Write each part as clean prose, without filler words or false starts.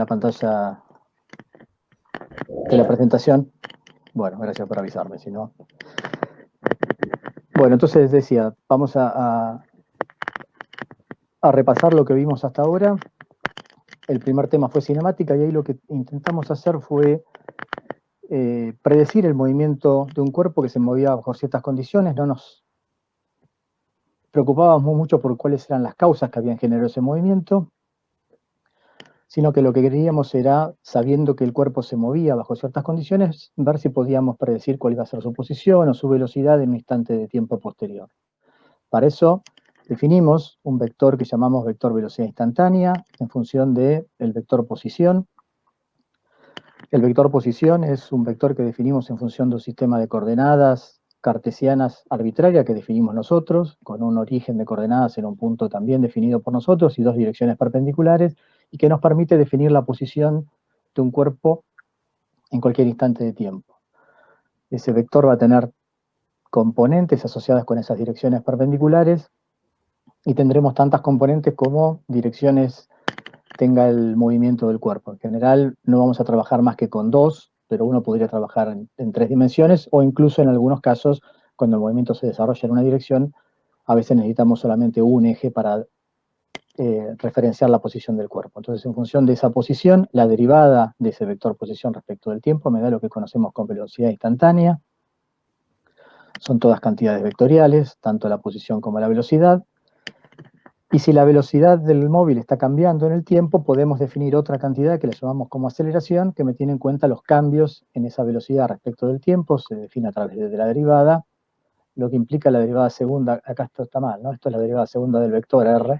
la pantalla de la presentación. Bueno, gracias por avisarme, si no. Bueno, entonces decía, vamos a repasar lo que vimos hasta ahora. El primer tema fue cinemática y ahí lo que intentamos hacer fue predecir el movimiento de un cuerpo que se movía bajo ciertas condiciones. No nos preocupábamos mucho por cuáles eran las causas que habían generado ese movimiento, sino que lo que queríamos era, sabiendo que el cuerpo se movía bajo ciertas condiciones, ver si podíamos predecir cuál iba a ser su posición o su velocidad en un instante de tiempo posterior. Para eso definimos un vector que llamamos vector velocidad instantánea en función del vector posición. El vector posición es un vector que definimos en función de un sistema de coordenadas cartesianas arbitraria que definimos nosotros, con un origen de coordenadas en un punto también definido por nosotros y dos direcciones perpendiculares, y que nos permite definir la posición de un cuerpo en cualquier instante de tiempo. Ese vector va a tener componentes asociadas con esas direcciones perpendiculares y tendremos tantas componentes como direcciones tenga el movimiento del cuerpo. En general no vamos a trabajar más que con dos, pero uno podría trabajar en tres dimensiones o incluso en algunos casos, cuando el movimiento se desarrolla en una dirección, a veces necesitamos solamente un eje para referenciar la posición del cuerpo. Entonces, en función de esa posición, la derivada de ese vector posición respecto del tiempo me da lo que conocemos como velocidad instantánea. Son todas cantidades vectoriales, tanto la posición como la velocidad. Y si la velocidad del móvil está cambiando en el tiempo, podemos definir otra cantidad que le llamamos como aceleración, que me tiene en cuenta los cambios en esa velocidad respecto del tiempo, se define a través de la derivada, lo que implica la derivada segunda, acá esto está mal, ¿no? Esto es la derivada segunda del vector R,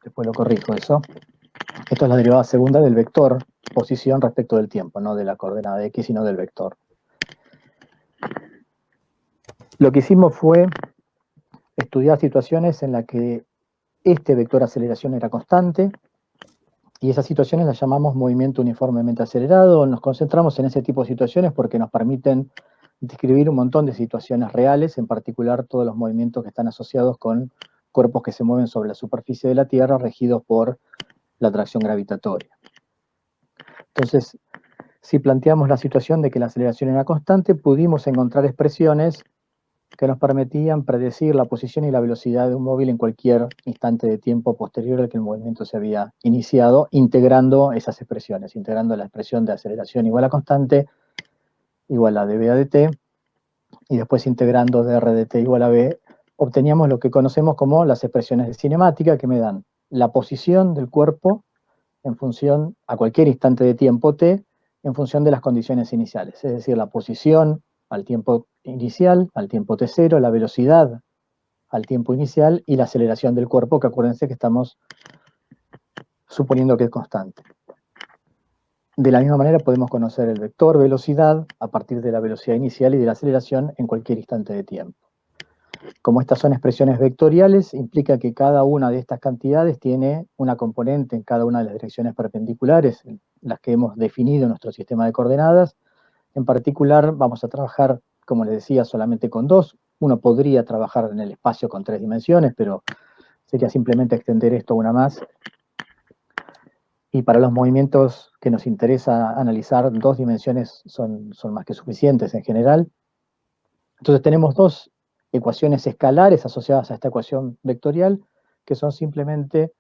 después lo corrijo eso. Esto es la derivada segunda del vector posición respecto del tiempo, no de la coordenada de X, sino del vector. Lo que hicimos fue estudiar situaciones en las que este vector aceleración era constante, y esas situaciones las llamamos movimiento uniformemente acelerado. Nos concentramos en ese tipo de situaciones porque nos permiten describir un montón de situaciones reales, en particular todos los movimientos que están asociados con cuerpos que se mueven sobre la superficie de la Tierra regidos por la atracción gravitatoria. Entonces, si planteamos la situación de que la aceleración era constante, pudimos encontrar expresiones que nos permitían predecir la posición y la velocidad de un móvil en cualquier instante de tiempo posterior al que el movimiento se había iniciado, integrando esas expresiones, integrando la expresión de aceleración igual a constante, igual a dv a dt, y después integrando dr dt igual a b, obteníamos lo que conocemos como las expresiones de cinemática, que me dan la posición del cuerpo en función, a cualquier instante de tiempo t, en función de las condiciones iniciales, es decir, la posición al tiempo inicial, al tiempo t0, la velocidad al tiempo inicial y la aceleración del cuerpo, que acuérdense que estamos suponiendo que es constante. De la misma manera podemos conocer el vector velocidad a partir de la velocidad inicial y de la aceleración en cualquier instante de tiempo. Como estas son expresiones vectoriales, implica que cada una de estas cantidades tiene una componente en cada una de las direcciones perpendiculares, las que hemos definido en nuestro sistema de coordenadas. En particular, vamos a trabajar, como les decía, solamente con dos. Uno podría trabajar en el espacio con tres dimensiones, pero sería simplemente extender esto a una más. Y para los movimientos que nos interesa analizar, dos dimensiones son más que suficientes en general. Entonces tenemos dos ecuaciones escalares asociadas a esta ecuación vectorial, que son simplemente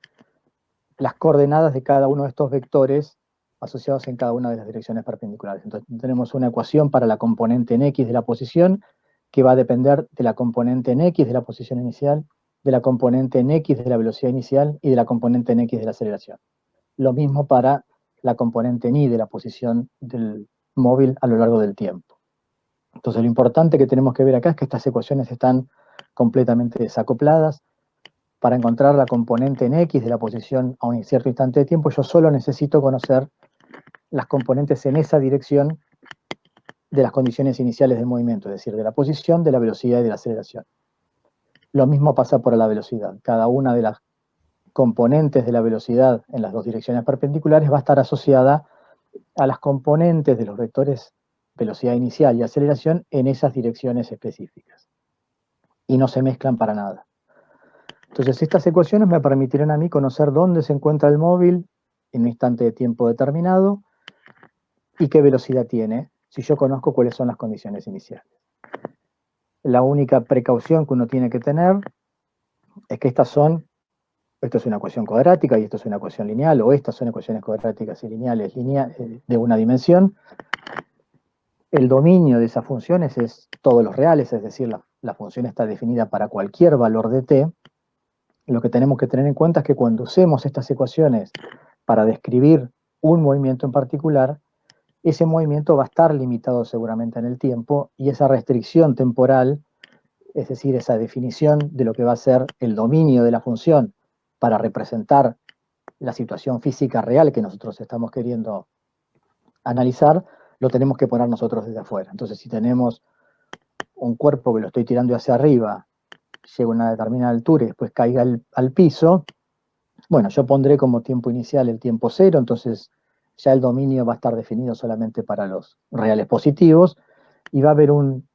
las coordenadas de cada uno de estos vectores asociados en cada una de las direcciones perpendiculares. Entonces tenemos una ecuación para la componente en X de la posición, que va a depender de la componente en X de la posición inicial, de la componente en X de la velocidad inicial y de la componente en X de la aceleración. Lo mismo para la componente en Y de la posición del móvil a lo largo del tiempo. Entonces lo importante que tenemos que ver acá es que estas ecuaciones están completamente desacopladas. Para encontrar la componente en X de la posición a un cierto instante de tiempo, yo solo necesito conocer las componentes en esa dirección de las condiciones iniciales del movimiento, es decir, de la posición, de la velocidad y de la aceleración. Lo mismo pasa por la velocidad. Cada una de las componentes de la velocidad en las dos direcciones perpendiculares va a estar asociada a las componentes de los vectores velocidad inicial y aceleración en esas direcciones específicas. Y no se mezclan para nada. Entonces, estas ecuaciones me permitirán a mí conocer dónde se encuentra el móvil en un instante de tiempo determinado y qué velocidad tiene, si yo conozco cuáles son las condiciones iniciales. La única precaución que uno tiene que tener es que esto es una ecuación cuadrática y esto es una ecuación lineal, o estas son ecuaciones cuadráticas y lineales de una dimensión. El dominio de esas funciones es todos los reales, es decir, la función está definida para cualquier valor de t. Lo que tenemos que tener en cuenta es que cuando usemos estas ecuaciones para describir un movimiento en particular, ese movimiento va a estar limitado seguramente en el tiempo y esa restricción temporal, es decir, esa definición de lo que va a ser el dominio de la función para representar la situación física real que nosotros estamos queriendo analizar, lo tenemos que poner nosotros desde afuera. Entonces, si tenemos un cuerpo que lo estoy tirando hacia arriba, llega a una determinada altura y después caiga al piso, bueno, yo pondré como tiempo inicial el tiempo cero, entonces ya el dominio va a estar definido solamente para los reales positivos y va a haber un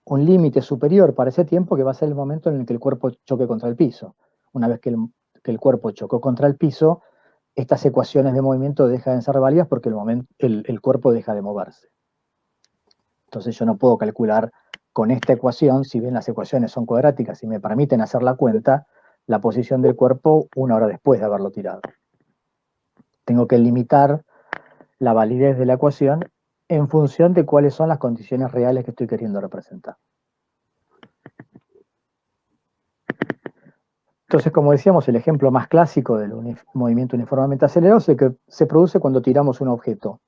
límite superior para ese tiempo que va a ser el momento en el que el cuerpo choque contra el piso. Una vez que el cuerpo chocó contra el piso, estas ecuaciones de movimiento dejan de ser válidas porque el cuerpo deja de moverse. Entonces yo no puedo calcular con esta ecuación, si bien las ecuaciones son cuadráticas y me permiten hacer la cuenta, la posición del cuerpo una hora después de haberlo tirado. Tengo que limitar la validez de la ecuación en función de cuáles son las condiciones reales que estoy queriendo representar. Entonces, como decíamos, el ejemplo más clásico del movimiento uniformemente acelerado es el que se produce cuando tiramos un objeto,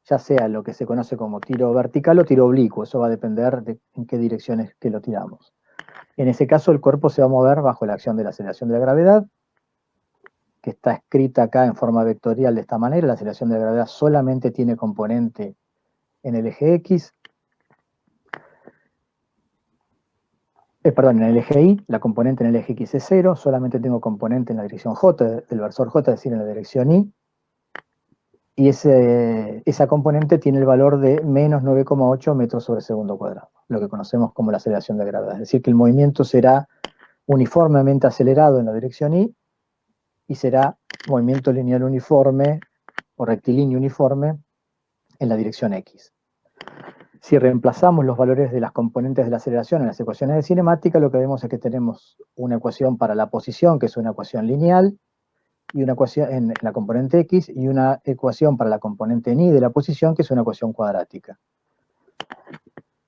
ya sea lo que se conoce como tiro vertical o tiro oblicuo, eso va a depender de en qué dirección es que lo tiramos. En ese caso, el cuerpo se va a mover bajo la acción de la aceleración de la gravedad, que está escrita acá en forma vectorial de esta manera. La aceleración de la gravedad solamente tiene componente en el eje X, en el eje Y, la componente en el eje X es 0, solamente tengo componente en la dirección J, del versor J, es decir, en la dirección Y, y esa componente tiene el valor de menos 9,8 metros sobre segundo cuadrado, lo que conocemos como la aceleración de gravedad. Es decir, que el movimiento será uniformemente acelerado en la dirección y será movimiento lineal uniforme o rectilíneo uniforme en la dirección X. Si reemplazamos los valores de las componentes de la aceleración en las ecuaciones de cinemática, lo que vemos es que tenemos una ecuación para la posición, que es una ecuación lineal, y una ecuación en la componente X, y una ecuación para la componente en Y de la posición, que es una ecuación cuadrática.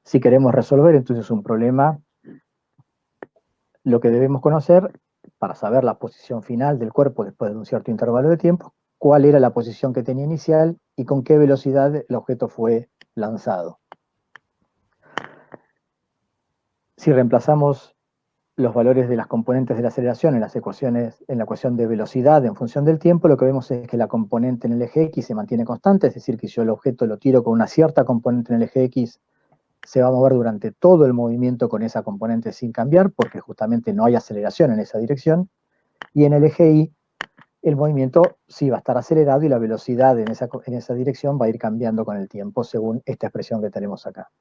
Si queremos resolver entonces un problema, lo que debemos conocer, para saber la posición final del cuerpo después de un cierto intervalo de tiempo, cuál era la posición que tenía inicial y con qué velocidad el objeto fue lanzado. Si reemplazamos los valores de las componentes de la aceleración en las ecuaciones, en la ecuación de velocidad en función del tiempo, lo que vemos es que la componente en el eje X se mantiene constante, es decir, que si yo el objeto lo tiro con una cierta componente en el eje X, se va a mover durante todo el movimiento con esa componente sin cambiar, porque justamente no hay aceleración en esa dirección, y en el eje Y el movimiento sí va a estar acelerado y la velocidad en esa dirección va a ir cambiando con el tiempo según esta expresión que tenemos acá.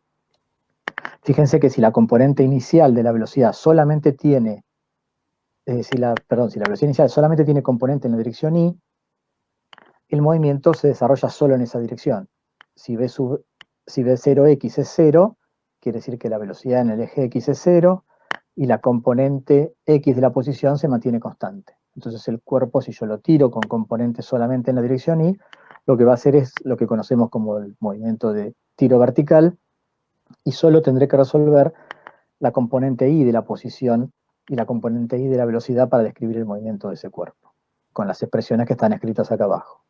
Fíjense que si la componente inicial de la velocidad solamente tiene, si la velocidad inicial solamente tiene componente en la dirección Y, el movimiento se desarrolla solo en esa dirección. Si B0x es 0, quiere decir que la velocidad en el eje X es 0 y la componente X de la posición se mantiene constante. Entonces el cuerpo, si yo lo tiro con componente solamente en la dirección Y, lo que va a hacer es lo que conocemos como el movimiento de tiro vertical, y solo tendré que resolver la componente Y de la posición y la componente Y de la velocidad para describir el movimiento de ese cuerpo, con las expresiones que están escritas acá abajo.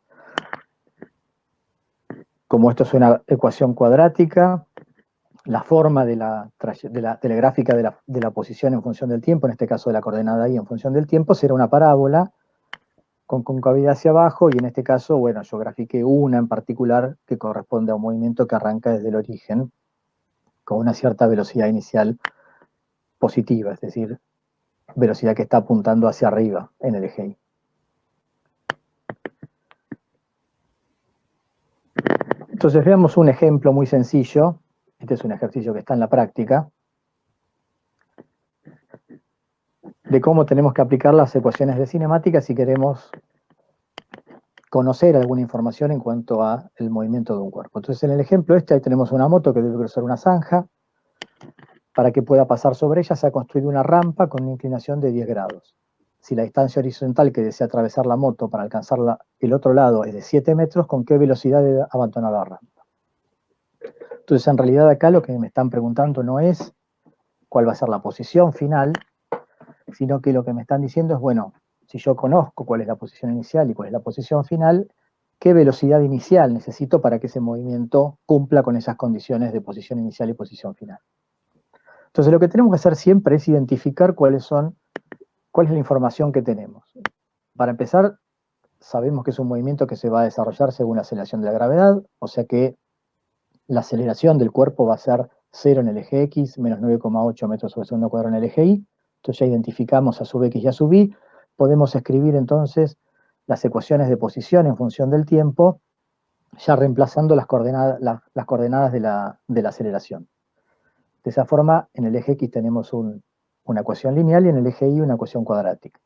Como esto es una ecuación cuadrática, la forma de la gráfica de la posición en función del tiempo, en este caso de la coordenada Y en función del tiempo, será una parábola con concavidad hacia abajo, y en este caso, bueno, yo grafiqué una en particular que corresponde a un movimiento que arranca desde el origen con una cierta velocidad inicial positiva, es decir, velocidad que está apuntando hacia arriba en el eje Y. Entonces veamos un ejemplo muy sencillo. Este es un ejercicio que está en la práctica, de cómo tenemos que aplicar las ecuaciones de cinemática si queremos conocer alguna información en cuanto al movimiento de un cuerpo. Entonces, en el ejemplo este, ahí tenemos una moto que debe cruzar una zanja. Para que pueda pasar sobre ella, se ha construido una rampa con una inclinación de 10 grados. Si la distancia horizontal que desea atravesar la moto para alcanzar el otro lado es de 7 metros, ¿con qué velocidad debe abandonar la rampa? Entonces, en realidad acá lo que me están preguntando no es cuál va a ser la posición final, sino que lo que me están diciendo es, bueno, si yo conozco cuál es la posición inicial y cuál es la posición final, ¿qué velocidad inicial necesito para que ese movimiento cumpla con esas condiciones de posición inicial y posición final? Entonces, lo que tenemos que hacer siempre es identificar cuál es la información que tenemos. Para empezar, sabemos que es un movimiento que se va a desarrollar según la aceleración de la gravedad, o sea que la aceleración del cuerpo va a ser 0 en el eje X, menos 9,8 metros sobre segundo cuadrado en el eje Y. Entonces ya identificamos a sub X y a sub Y. Podemos escribir entonces las ecuaciones de posición en función del tiempo, ya reemplazando las coordenadas de la aceleración. De esa forma, en el eje X tenemos una ecuación lineal y en el eje Y una ecuación cuadrática.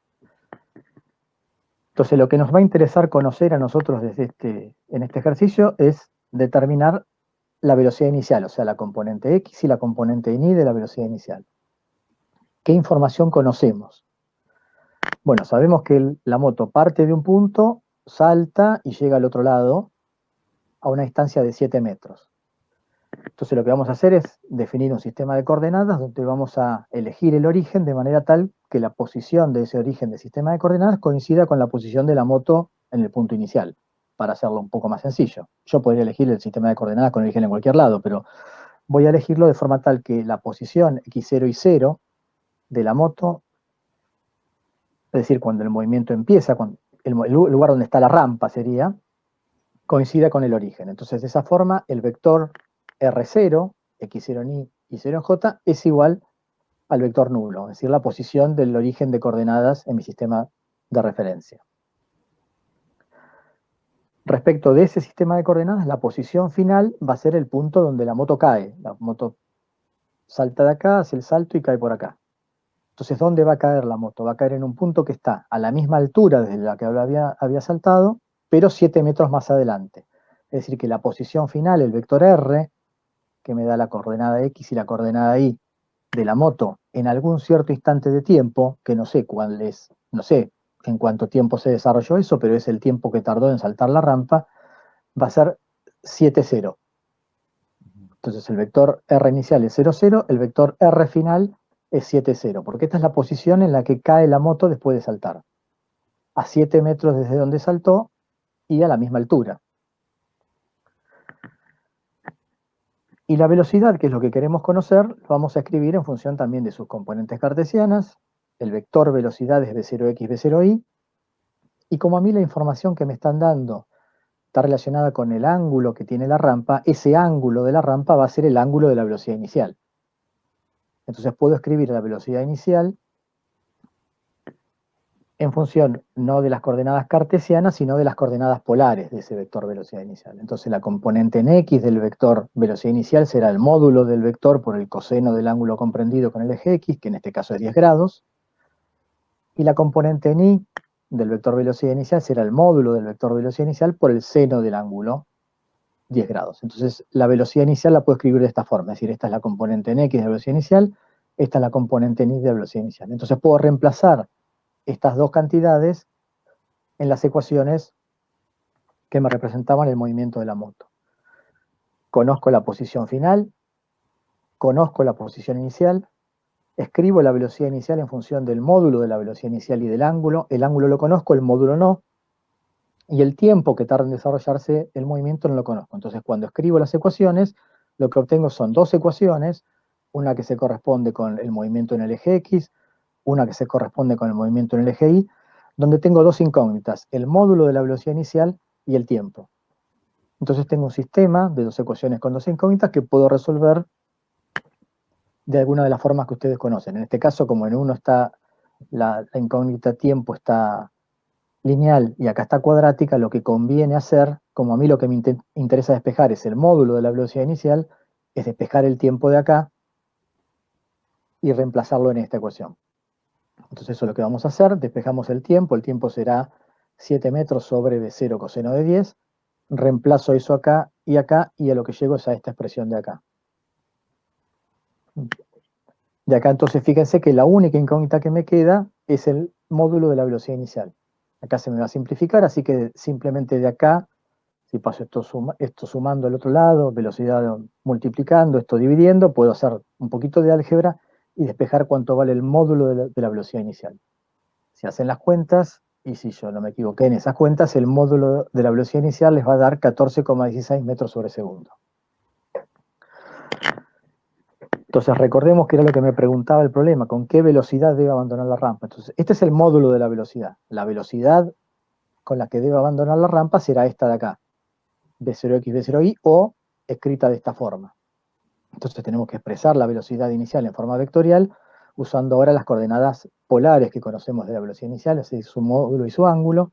Entonces, lo que nos va a interesar conocer a nosotros en este ejercicio es determinar la velocidad inicial, o sea, la componente X y la componente Y de la velocidad inicial. ¿Qué información conocemos? Bueno, sabemos que la moto parte de un punto, salta y llega al otro lado a una distancia de 7 metros. Entonces lo que vamos a hacer es definir un sistema de coordenadas donde vamos a elegir el origen de manera tal que la posición de ese origen del sistema de coordenadas coincida con la posición de la moto en el punto inicial, para hacerlo un poco más sencillo. Yo podría elegir el sistema de coordenadas con origen en cualquier lado, pero voy a elegirlo de forma tal que la posición x0 y 0 de la moto, es decir, cuando el movimiento empieza, cuando el lugar donde está la rampa sería, coincida con el origen. Entonces, de esa forma, el vector R0, X0 en Y y 0 en J, es igual al vector nulo, es decir, la posición del origen de coordenadas en mi sistema de referencia. Respecto de ese sistema de coordenadas, la posición final va a ser el punto donde la moto cae. La moto salta de acá, hace el salto y cae por acá. Entonces, ¿dónde va a caer la moto? Va a caer en un punto que está a la misma altura desde la que había saltado, pero 7 metros más adelante. Es decir, que la posición final, el vector R, que me da la coordenada X y la coordenada Y de la moto en algún cierto instante de tiempo, que no sé cuál es, no sé en cuánto tiempo se desarrolló eso, pero es el tiempo que tardó en saltar la rampa, va a ser 7, 0. Entonces el vector R inicial es 0, 0, el vector R final es 7, 0, porque esta es la posición en la que cae la moto después de saltar. A 7 metros desde donde saltó y a la misma altura. Y la velocidad, que es lo que queremos conocer, lo vamos a escribir en función también de sus componentes cartesianas. El vector velocidad es v0x, v0y. Y como a mí la información que me están dando está relacionada con el ángulo que tiene la rampa, ese ángulo de la rampa va a ser el ángulo de la velocidad inicial. Entonces puedo escribir la velocidad inicial en función no de las coordenadas cartesianas, sino de las coordenadas polares de ese vector velocidad inicial. Entonces la componente en X del vector velocidad inicial será el módulo del vector por el coseno del ángulo comprendido con el eje X, que en este caso es 10 grados, y la componente en Y del vector velocidad inicial será el módulo del vector velocidad inicial por el seno del ángulo 10 grados. Entonces la velocidad inicial la puedo escribir de esta forma, es decir, esta es la componente en X de la velocidad inicial, esta es la componente en Y de la velocidad inicial. Entonces puedo reemplazar estas dos cantidades en las ecuaciones que me representaban el movimiento de la moto. Conozco la posición final, conozco la posición inicial, escribo la velocidad inicial en función del módulo de la velocidad inicial y del ángulo. El ángulo lo conozco, el módulo no. Y el tiempo que tarda en desarrollarse el movimiento no lo conozco. Entonces, cuando escribo las ecuaciones, lo que obtengo son dos ecuaciones, una que se corresponde con el movimiento en el eje X, una que se corresponde con el movimiento en el eje Y, donde tengo dos incógnitas, el módulo de la velocidad inicial y el tiempo. Entonces tengo un sistema de dos ecuaciones con dos incógnitas que puedo resolver de alguna de las formas que ustedes conocen. En este caso, como en uno está la incógnita tiempo está lineal y acá está cuadrática, lo que conviene hacer, como a mí lo que me interesa despejar es el módulo de la velocidad inicial, es despejar el tiempo de acá y reemplazarlo en esta ecuación. Entonces eso es lo que vamos a hacer, despejamos el tiempo será 7 metros sobre B0 coseno de 10, reemplazo eso acá, y a lo que llego es a esta expresión de acá. De acá entonces fíjense que la única incógnita que me queda es el módulo de la velocidad inicial. Acá se me va a simplificar, así que simplemente de acá, si paso esto sumando al otro lado, velocidad multiplicando, esto dividiendo, puedo hacer un poquito de álgebra y despejar cuánto vale el módulo de la velocidad inicial. Si hacen las cuentas, y si yo no me equivoqué en esas cuentas, el módulo de la velocidad inicial les va a dar 14,16 metros sobre segundo. Entonces recordemos que era lo que me preguntaba el problema, ¿con qué velocidad debe abandonar la rampa? Entonces, este es el módulo de la velocidad. La velocidad con la que debe abandonar la rampa será esta de acá, B0x, B0y, o escrita de esta forma. Entonces tenemos que expresar la velocidad inicial en forma vectorial, usando ahora las coordenadas polares que conocemos de la velocidad inicial, es decir, su módulo y su ángulo.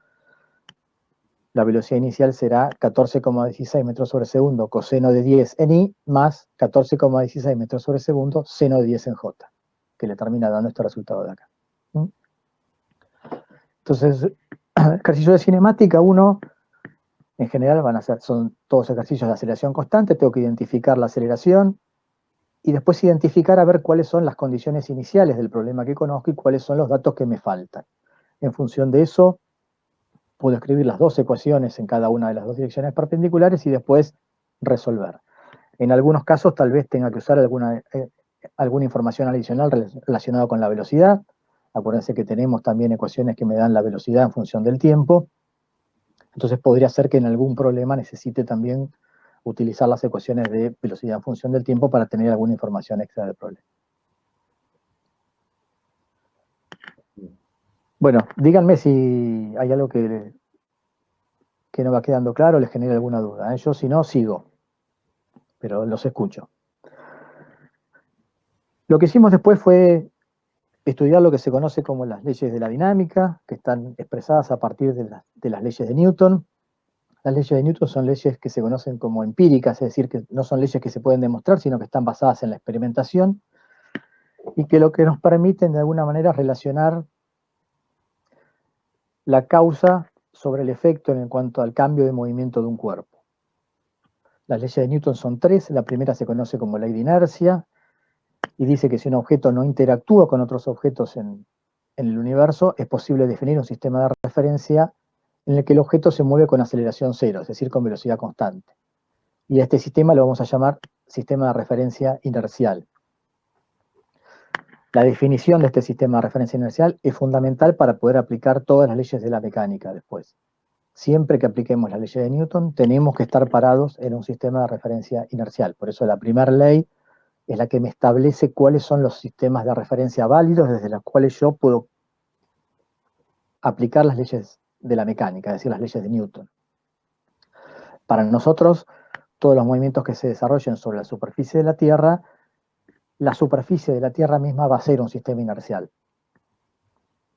La velocidad inicial será 14,16 metros sobre segundo coseno de 10 en i, más 14,16 metros sobre segundo seno de 10 en j, que le termina dando este resultado de acá. Entonces, ejercicio de cinemática 1, en general son todos ejercicios de aceleración constante, tengo que identificar la aceleración, y después identificar a ver cuáles son las condiciones iniciales del problema que conozco y cuáles son los datos que me faltan. En función de eso, puedo escribir las dos ecuaciones en cada una de las dos direcciones perpendiculares y después resolver. En algunos casos tal vez tenga que usar alguna información adicional relacionada con la velocidad. Acuérdense que tenemos también ecuaciones que me dan la velocidad en función del tiempo. Entonces podría ser que en algún problema necesite también utilizar las ecuaciones de velocidad en función del tiempo para tener alguna información extra del problema. Bueno, díganme si hay algo que no va quedando claro, les genera alguna duda. Yo si no, sigo, pero los escucho. Lo que hicimos después fue estudiar lo que se conoce como las leyes de la dinámica, que están expresadas a partir de las leyes de Newton. Las leyes de Newton son leyes que se conocen como empíricas, es decir, que no son leyes que se pueden demostrar, sino que están basadas en la experimentación, y que lo que nos permiten de alguna manera relacionar la causa sobre el efecto en cuanto al cambio de movimiento de un cuerpo. Las leyes de Newton son tres. La primera se conoce como ley de inercia, y dice que si un objeto no interactúa con otros objetos en el universo, es posible definir un sistema de referencia en el que el objeto se mueve con aceleración cero, es decir, con velocidad constante. Y a este sistema lo vamos a llamar sistema de referencia inercial. La definición de este sistema de referencia inercial es fundamental para poder aplicar todas las leyes de la mecánica después. Siempre que apliquemos la ley de Newton, tenemos que estar parados en un sistema de referencia inercial. Por eso la primera ley es la que me establece cuáles son los sistemas de referencia válidos desde los cuales yo puedo aplicar las leyes de la mecánica, es decir, las leyes de Newton. Para nosotros, todos los movimientos que se desarrollen sobre la superficie de la superficie de la Tierra misma va a ser un sistema inercial.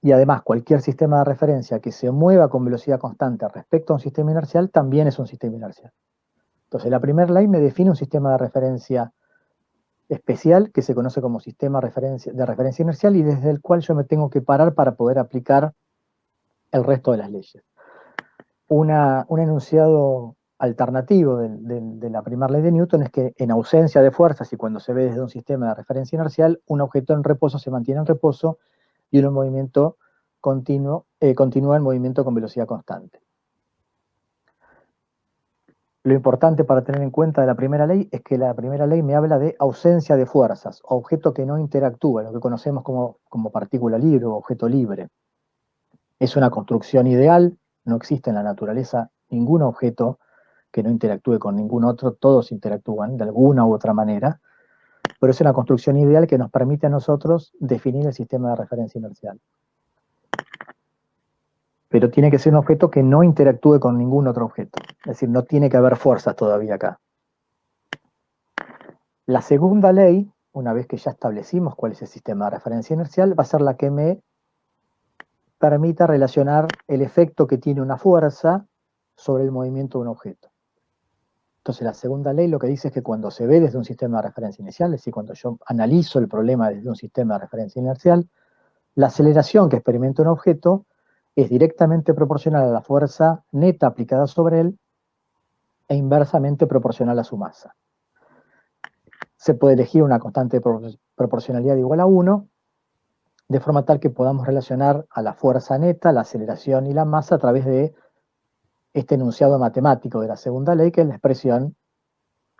Y además, cualquier sistema de referencia que se mueva con velocidad constante respecto a un sistema inercial también es un sistema inercial. Entonces, la primera ley me define un sistema de referencia especial que se conoce como sistema de referencia inercial y desde el cual yo me tengo que parar para poder aplicar el resto de las leyes. Un enunciado alternativo de la primera ley de Newton es que en ausencia de fuerzas y cuando se ve desde un sistema de referencia inercial, un objeto en reposo se mantiene en reposo y un movimiento continúa en movimiento con velocidad constante. Lo importante para tener en cuenta de la primera ley es que la primera ley me habla de ausencia de fuerzas, objeto que no interactúa, lo que conocemos como partícula libre o objeto libre. Es una construcción ideal, no existe en la naturaleza ningún objeto que no interactúe con ningún otro, todos interactúan de alguna u otra manera, pero es una construcción ideal que nos permite a nosotros definir el sistema de referencia inercial. Pero tiene que ser un objeto que no interactúe con ningún otro objeto. Es decir, no tiene que haber fuerzas todavía acá. La segunda ley, una vez que ya establecimos cuál es el sistema de referencia inercial, va a ser la que me permita relacionar el efecto que tiene una fuerza sobre el movimiento de un objeto. Entonces la segunda ley lo que dice es que cuando se ve desde un sistema de referencia inercial, es decir, cuando yo analizo el problema desde un sistema de referencia inercial, la aceleración que experimenta un objeto es directamente proporcional a la fuerza neta aplicada sobre él e inversamente proporcional a su masa. Se puede elegir una constante de proporcionalidad igual a 1, de forma tal que podamos relacionar a la fuerza neta, la aceleración y la masa a través de este enunciado matemático de la segunda ley, que es la expresión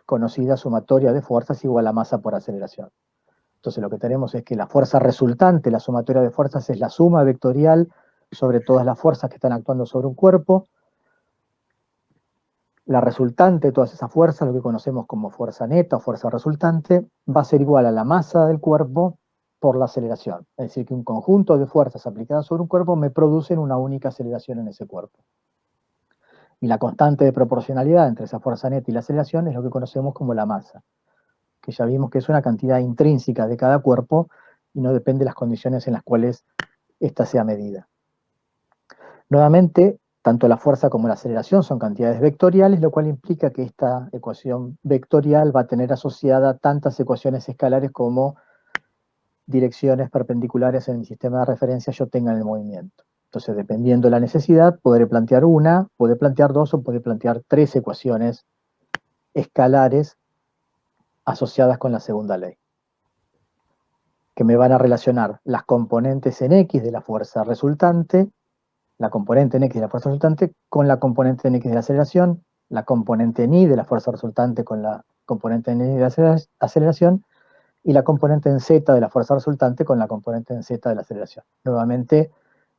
conocida sumatoria de fuerzas igual a masa por aceleración. Entonces lo que tenemos es que la fuerza resultante, la sumatoria de fuerzas, es la suma vectorial sobre todas las fuerzas que están actuando sobre un cuerpo. La resultante de todas esas fuerzas, lo que conocemos como fuerza neta o fuerza resultante, va a ser igual a la masa del cuerpo por la aceleración. Es decir, que un conjunto de fuerzas aplicadas sobre un cuerpo me producen una única aceleración en ese cuerpo. Y la constante de proporcionalidad entre esa fuerza neta y la aceleración es lo que conocemos como la masa, que ya vimos que es una cantidad intrínseca de cada cuerpo y no depende de las condiciones en las cuales ésta sea medida. Nuevamente, tanto la fuerza como la aceleración son cantidades vectoriales, lo cual implica que esta ecuación vectorial va a tener asociada tantas ecuaciones escalares como direcciones perpendiculares en el sistema de referencia yo tenga en el movimiento. Entonces, dependiendo de la necesidad, podré plantear una, podré plantear dos o podré plantear tres ecuaciones escalares asociadas con la segunda ley, que me van a relacionar las componentes en X de la fuerza resultante, la componente en X de la fuerza resultante con la componente en X de la aceleración, la componente en Y de la fuerza resultante con la componente en Y de la aceleración, y la componente en Z de la fuerza resultante con la componente en Z de la aceleración. Nuevamente,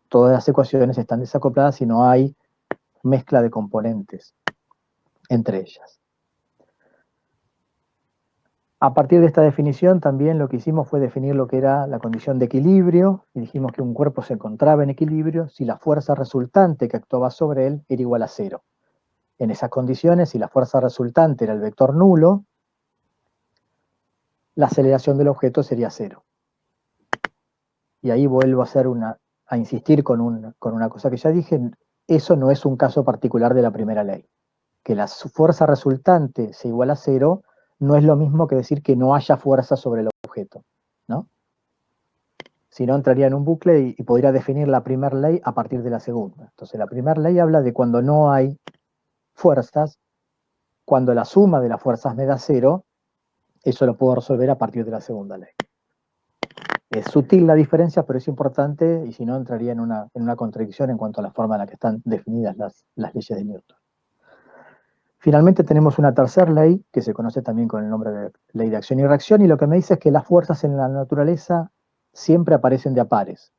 todas las ecuaciones están desacopladas y no hay mezcla de componentes entre ellas. A partir de esta definición también lo que hicimos fue definir lo que era la condición de equilibrio y dijimos que un cuerpo se encontraba en equilibrio si la fuerza resultante que actuaba sobre él era igual a 0. En esas condiciones, si la fuerza resultante era el vector nulo, la aceleración del objeto sería 0. Y ahí vuelvo a insistir con una cosa que ya dije, eso no es un caso particular de la primera ley. Que la fuerza resultante sea igual a 0 no es lo mismo que decir que no haya fuerza sobre el objeto, ¿no? Si no, entraría en un bucle y podría definir la primera ley a partir de la segunda. Entonces, la primera ley habla de cuando no hay fuerzas, cuando la suma de las fuerzas me da 0, eso lo puedo resolver a partir de la segunda ley. Es sutil la diferencia, pero es importante, y si no, entraría en una contradicción en cuanto a la forma en la que están definidas las leyes de Newton. Finalmente tenemos una tercera ley, que se conoce también con el nombre de ley de acción y reacción, y lo que me dice es que las fuerzas en la naturaleza siempre aparecen de a pares.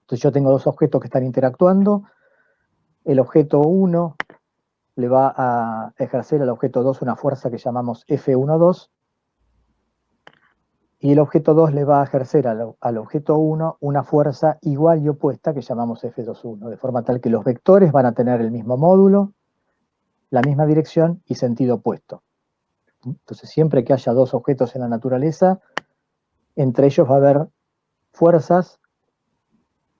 Entonces yo tengo dos objetos que están interactuando, el objeto 1 le va a ejercer al objeto 2 una fuerza que llamamos F12, y el objeto 2 le va a ejercer al objeto 1 una fuerza igual y opuesta que llamamos F21, de forma tal que los vectores van a tener el mismo módulo, la misma dirección y sentido opuesto. Entonces, siempre que haya dos objetos en la naturaleza, entre ellos va a haber fuerzas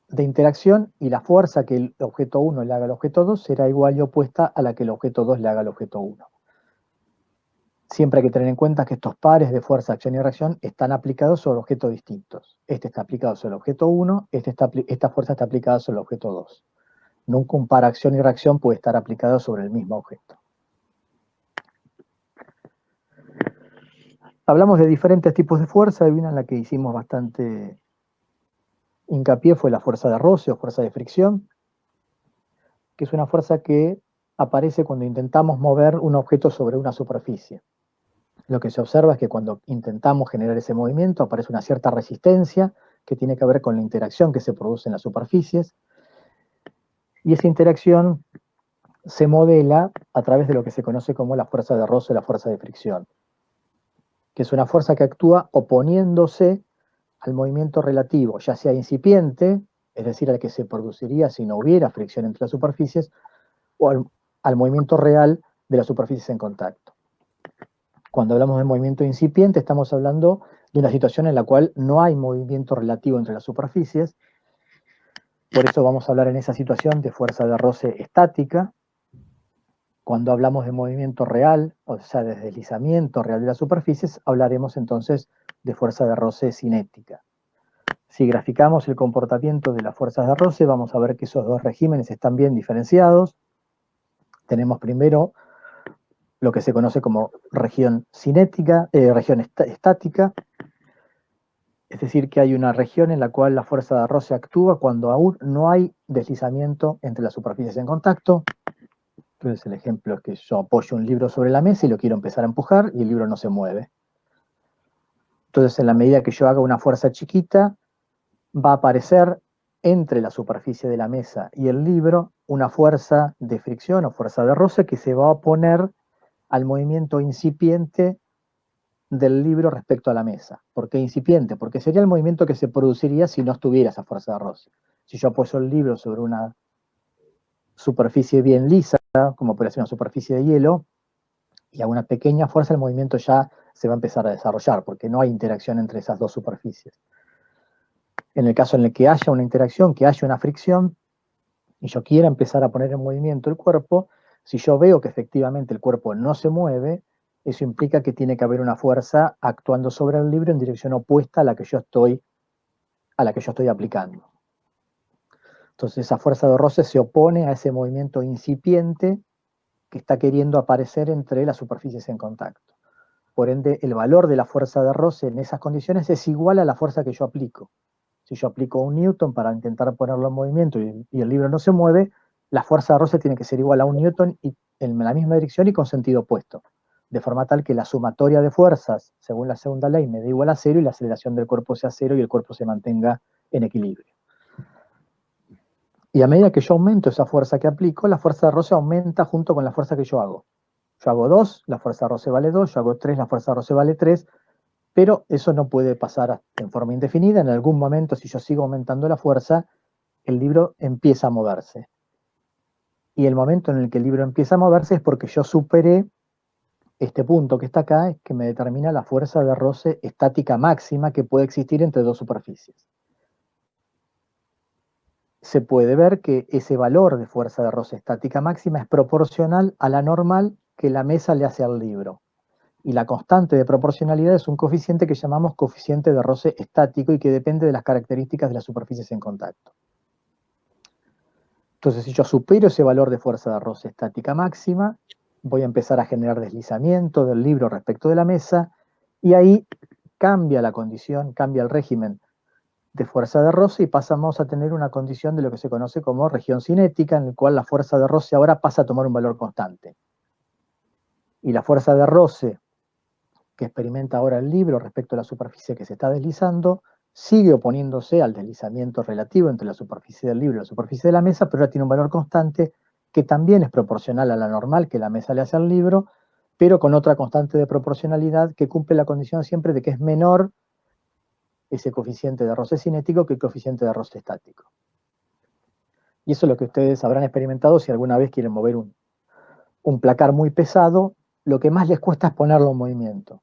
de interacción y la fuerza que el objeto 1 le haga al objeto 2 será igual y opuesta a la que el objeto 2 le haga al objeto 1. Siempre hay que tener en cuenta que estos pares de fuerza, acción y reacción están aplicados sobre objetos distintos. Este está aplicado sobre el objeto 1, esta fuerza está aplicada sobre el objeto 2. Nunca un par acción y reacción puede estar aplicado sobre el mismo objeto. Hablamos de diferentes tipos de fuerza, y una en la que hicimos bastante hincapié fue la fuerza de roce o fuerza de fricción, que es una fuerza que aparece cuando intentamos mover un objeto sobre una superficie. Lo que se observa es que cuando intentamos generar ese movimiento aparece una cierta resistencia que tiene que ver con la interacción que se produce en las superficies, y esa interacción se modela a través de lo que se conoce como la fuerza de roce o la fuerza de fricción, que es una fuerza que actúa oponiéndose al movimiento relativo, ya sea incipiente, es decir, al que se produciría si no hubiera fricción entre las superficies, o al movimiento real de las superficies en contacto. Cuando hablamos de movimiento incipiente, estamos hablando de una situación en la cual no hay movimiento relativo entre las superficies. Por eso vamos a hablar en esa situación de fuerza de roce estática. Cuando hablamos de movimiento real, o sea, de deslizamiento real de las superficies, hablaremos entonces de fuerza de roce cinética. Si graficamos el comportamiento de las fuerzas de roce, vamos a ver que esos dos regímenes están bien diferenciados. Tenemos primero lo que se conoce como región cinética, región estática, es decir, que hay una región en la cual la fuerza de roce actúa cuando aún no hay deslizamiento entre las superficies en contacto. Entonces el ejemplo es que yo apoyo un libro sobre la mesa y lo quiero empezar a empujar y el libro no se mueve. Entonces, en la medida que yo haga una fuerza chiquita, va a aparecer entre la superficie de la mesa y el libro una fuerza de fricción o fuerza de roce que se va a oponer al movimiento incipiente del libro respecto a la mesa. ¿Por qué incipiente? Porque sería el movimiento que se produciría si no estuviera esa fuerza de roce. Si yo apoyo el libro sobre una superficie bien lisa, como puede ser una superficie de hielo, y a una pequeña fuerza el movimiento ya se va a empezar a desarrollar, porque no hay interacción entre esas dos superficies. En el caso en el que haya una interacción, que haya una fricción, y yo quiera empezar a poner en movimiento el cuerpo, si yo veo que efectivamente el cuerpo no se mueve, eso implica que tiene que haber una fuerza actuando sobre el libro en dirección opuesta a la que yo estoy aplicando. Entonces esa fuerza de roce se opone a ese movimiento incipiente que está queriendo aparecer entre las superficies en contacto. Por ende, el valor de la fuerza de roce en esas condiciones es igual a la fuerza que yo aplico. Si yo aplico 1 newton para intentar ponerlo en movimiento y el libro no se mueve, la fuerza de roce tiene que ser igual a 1 newton y en la misma dirección y con sentido opuesto. De forma tal que la sumatoria de fuerzas, según la segunda ley, me dé igual a 0 y la aceleración del cuerpo sea 0 y el cuerpo se mantenga en equilibrio. Y a medida que yo aumento esa fuerza que aplico, la fuerza de roce aumenta junto con la fuerza que yo hago. Yo hago 2, la fuerza de roce vale 2, yo hago 3, la fuerza de roce vale 3, pero eso no puede pasar en forma indefinida. En algún momento, si yo sigo aumentando la fuerza, el libro empieza a moverse. Y el momento en el que el libro empieza a moverse es porque yo superé este punto que está acá, que me determina la fuerza de roce estática máxima que puede existir entre dos superficies. Se puede ver que ese valor de fuerza de roce estática máxima es proporcional a la normal que la mesa le hace al libro. Y la constante de proporcionalidad es un coeficiente que llamamos coeficiente de roce estático y que depende de las características de las superficies en contacto. Entonces, si yo supero ese valor de fuerza de roce estática máxima, voy a empezar a generar deslizamiento del libro respecto de la mesa, y ahí cambia la condición, cambia el régimen de fuerza de roce y pasamos a tener una condición de lo que se conoce como región cinética, en la cual la fuerza de roce ahora pasa a tomar un valor constante. Y la fuerza de roce que experimenta ahora el libro respecto a la superficie que se está deslizando, sigue oponiéndose al deslizamiento relativo entre la superficie del libro y la superficie de la mesa, pero ahora tiene un valor constante que también es proporcional a la normal que la mesa le hace al libro, pero con otra constante de proporcionalidad que cumple la condición siempre de que es menor ese coeficiente de roce cinético que el coeficiente de roce estático. Y eso es lo que ustedes habrán experimentado si alguna vez quieren mover un placar muy pesado, lo que más les cuesta es ponerlo en movimiento.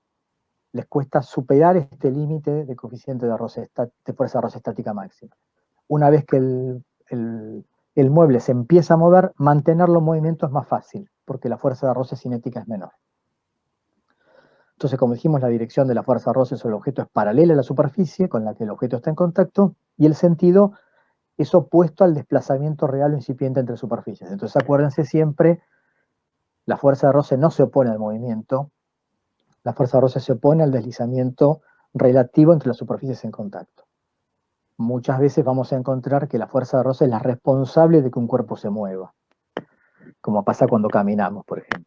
Les cuesta superar este límite de coeficiente de fuerza de roce estática máxima. Una vez que el mueble se empieza a mover, mantenerlo en movimiento es más fácil, porque la fuerza de roce cinética es menor. Entonces, como dijimos, la dirección de la fuerza de roce sobre el objeto es paralela a la superficie con la que el objeto está en contacto, y el sentido es opuesto al desplazamiento real o incipiente entre superficies. Entonces, acuérdense siempre, la fuerza de roce no se opone al movimiento, la fuerza de roce se opone al deslizamiento relativo entre las superficies en contacto. Muchas veces vamos a encontrar que la fuerza de roce es la responsable de que un cuerpo se mueva, como pasa cuando caminamos, por ejemplo.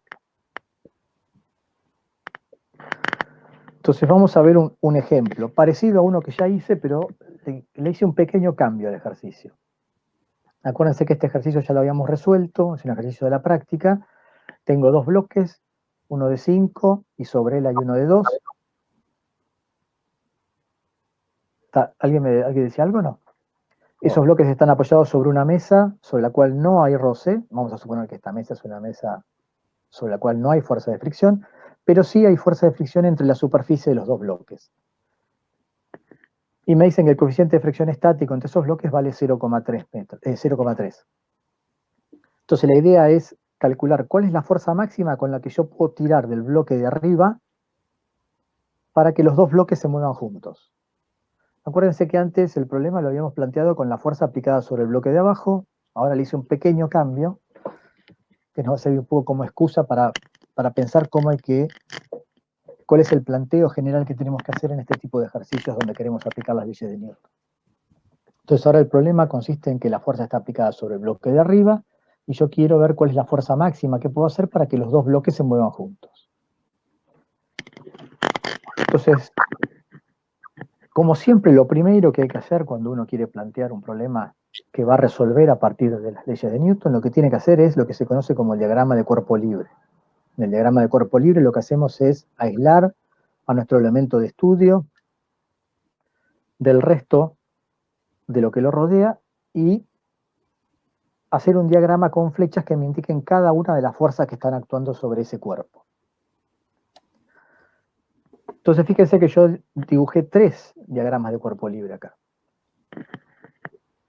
Entonces vamos a ver un ejemplo, parecido a uno que ya hice, pero le hice un pequeño cambio al ejercicio. Acuérdense que este ejercicio ya lo habíamos resuelto, es un ejercicio de la práctica. Tengo dos bloques, uno de 5 y sobre él hay uno de 2. ¿Alguien decía algo o no? Esos bloques están apoyados sobre una mesa sobre la cual no hay roce. Vamos a suponer que esta mesa es una mesa sobre la cual no hay fuerza de fricción, pero sí hay fuerza de fricción entre la superficie de los dos bloques. Y me dicen que el coeficiente de fricción estático entre esos bloques vale 0,3. Entonces la idea es calcular cuál es la fuerza máxima con la que yo puedo tirar del bloque de arriba para que los dos bloques se muevan juntos. Acuérdense que antes el problema lo habíamos planteado con la fuerza aplicada sobre el bloque de abajo. Ahora le hice un pequeño cambio, que nos va a servir un poco como excusa para pensar cuál es el planteo general que tenemos que hacer en este tipo de ejercicios donde queremos aplicar las leyes de Newton. Entonces ahora el problema consiste en que la fuerza está aplicada sobre el bloque de arriba y yo quiero ver cuál es la fuerza máxima que puedo hacer para que los dos bloques se muevan juntos. Entonces, como siempre, lo primero que hay que hacer cuando uno quiere plantear un problema que va a resolver a partir de las leyes de Newton, lo que tiene que hacer es lo que se conoce como el diagrama de cuerpo libre. En el diagrama de cuerpo libre lo que hacemos es aislar a nuestro elemento de estudio del resto de lo que lo rodea y hacer un diagrama con flechas que me indiquen cada una de las fuerzas que están actuando sobre ese cuerpo. Entonces fíjense que yo dibujé 3 diagramas de cuerpo libre acá.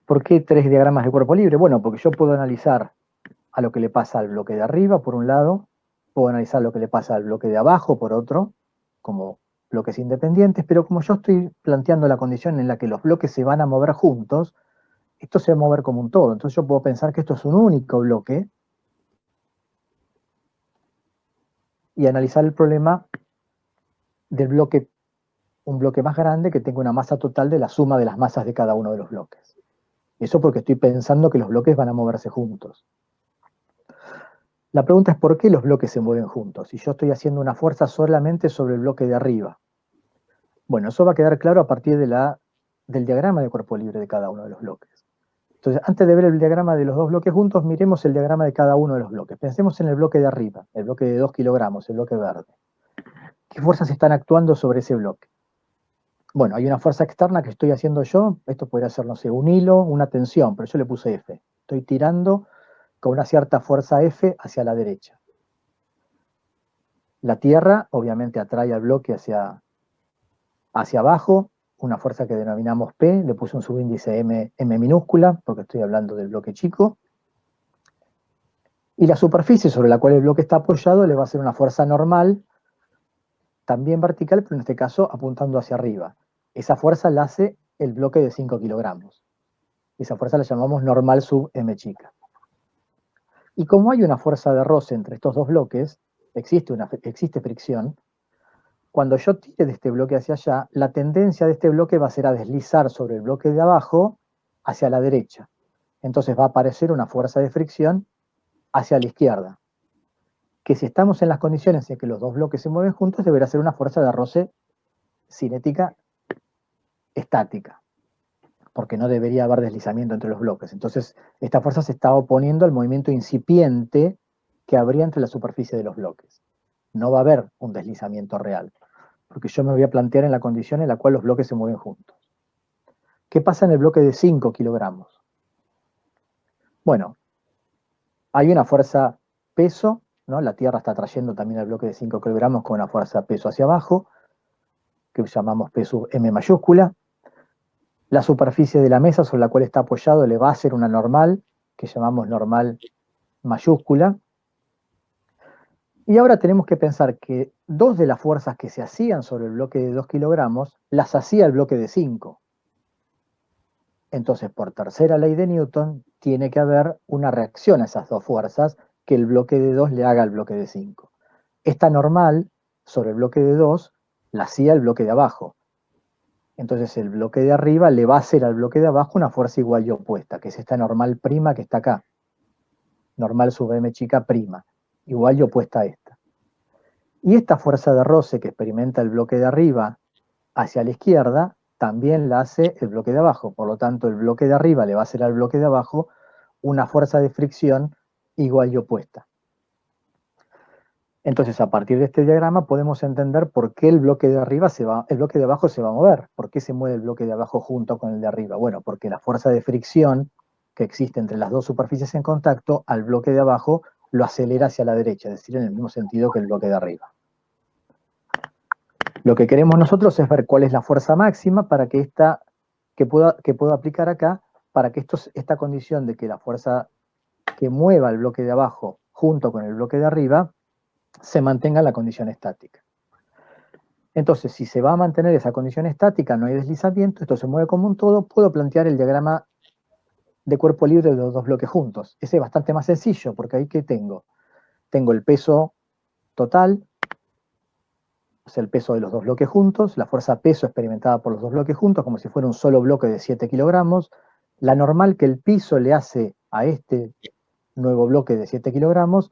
¿Por qué 3 diagramas de cuerpo libre? Bueno, porque yo puedo analizar a lo que le pasa al bloque de arriba, por un lado, puedo analizar lo que le pasa al bloque de abajo, por otro, como bloques independientes, pero como yo estoy planteando la condición en la que los bloques se van a mover juntos, esto se va a mover como un todo. Entonces yo puedo pensar que esto es un único bloque y analizar el problema del bloque, un bloque más grande que tenga una masa total de la suma de las masas de cada uno de los bloques. Eso porque estoy pensando que los bloques van a moverse juntos. La pregunta es ¿por qué los bloques se mueven juntos? Si yo estoy haciendo una fuerza solamente sobre el bloque de arriba. Bueno, eso va a quedar claro a partir del diagrama de cuerpo libre de cada uno de los bloques. Entonces, antes de ver el diagrama de los dos bloques juntos, miremos el diagrama de cada uno de los bloques. Pensemos en el bloque de arriba, el bloque de 2 kilogramos, el bloque verde. ¿Qué fuerzas están actuando sobre ese bloque? Bueno, hay una fuerza externa que estoy haciendo yo, esto podría ser, no sé, un hilo, una tensión, pero yo le puse F. Estoy tirando con una cierta fuerza F hacia la derecha. La Tierra obviamente atrae al bloque hacia abajo, una fuerza que denominamos P, le puse un subíndice M minúscula, porque estoy hablando del bloque chico. Y la superficie sobre la cual el bloque está apoyado le va a ser una fuerza normal, también vertical, pero en este caso apuntando hacia arriba. Esa fuerza la hace el bloque de 5 kilogramos. Esa fuerza la llamamos normal sub M chica. Y como hay una fuerza de roce entre estos dos bloques, existe fricción, cuando yo tire de este bloque hacia allá, la tendencia de este bloque va a ser a deslizar sobre el bloque de abajo hacia la derecha. Entonces va a aparecer una fuerza de fricción hacia la izquierda, que si estamos en las condiciones en que los dos bloques se mueven juntos, deberá ser una fuerza de roce cinética estática, porque no debería haber deslizamiento entre los bloques. Entonces, esta fuerza se está oponiendo al movimiento incipiente que habría entre la superficie de los bloques. No va a haber un deslizamiento real, porque yo me voy a plantear en la condición en la cual los bloques se mueven juntos. ¿Qué pasa en el bloque de 5 kilogramos? Bueno, hay una fuerza peso, ¿no? La Tierra está trayendo también el bloque de 5 kilogramos con una fuerza peso hacia abajo, que llamamos P sub M mayúscula. La superficie de la mesa sobre la cual está apoyado le va a hacer una normal, que llamamos normal mayúscula. Y ahora tenemos que pensar que 2 de las fuerzas que se hacían sobre el bloque de 2 kilogramos, las hacía el bloque de 5. Entonces, por tercera ley de Newton, tiene que haber una reacción a esas 2 fuerzas que el bloque de 2 le haga al bloque de 5. Esta normal sobre el bloque de 2 la hacía el bloque de abajo. Entonces el bloque de arriba le va a hacer al bloque de abajo una fuerza igual y opuesta, que es esta normal prima que está acá. Normal sub M chica prima, igual y opuesta a esta. Y esta fuerza de roce que experimenta el bloque de arriba hacia la izquierda, también la hace el bloque de abajo. Por lo tanto, el bloque de arriba le va a hacer al bloque de abajo una fuerza de fricción igual y opuesta. Entonces, a partir de este diagrama podemos entender por qué el bloque de abajo se va a mover. ¿Por qué se mueve el bloque de abajo junto con el de arriba? Bueno, porque la fuerza de fricción que existe entre las dos superficies en contacto, al bloque de abajo lo acelera hacia la derecha, es decir, en el mismo sentido que el bloque de arriba. Lo que queremos nosotros es ver cuál es la fuerza máxima para que puedo aplicar acá, para que esta condición de que la fuerza que mueva el bloque de abajo junto con el bloque de arriba se mantenga en la condición estática. Entonces, si se va a mantener esa condición estática, no hay deslizamiento, esto se mueve como un todo, puedo plantear el diagrama de cuerpo libre de los dos bloques juntos. Ese es bastante más sencillo, porque ahí ¿qué tengo? Tengo el peso total, o sea, el peso de los dos bloques juntos, la fuerza peso experimentada por los dos bloques juntos, como si fuera un solo bloque de 7 kilogramos, la normal que el piso le hace a este nuevo bloque de 7 kilogramos,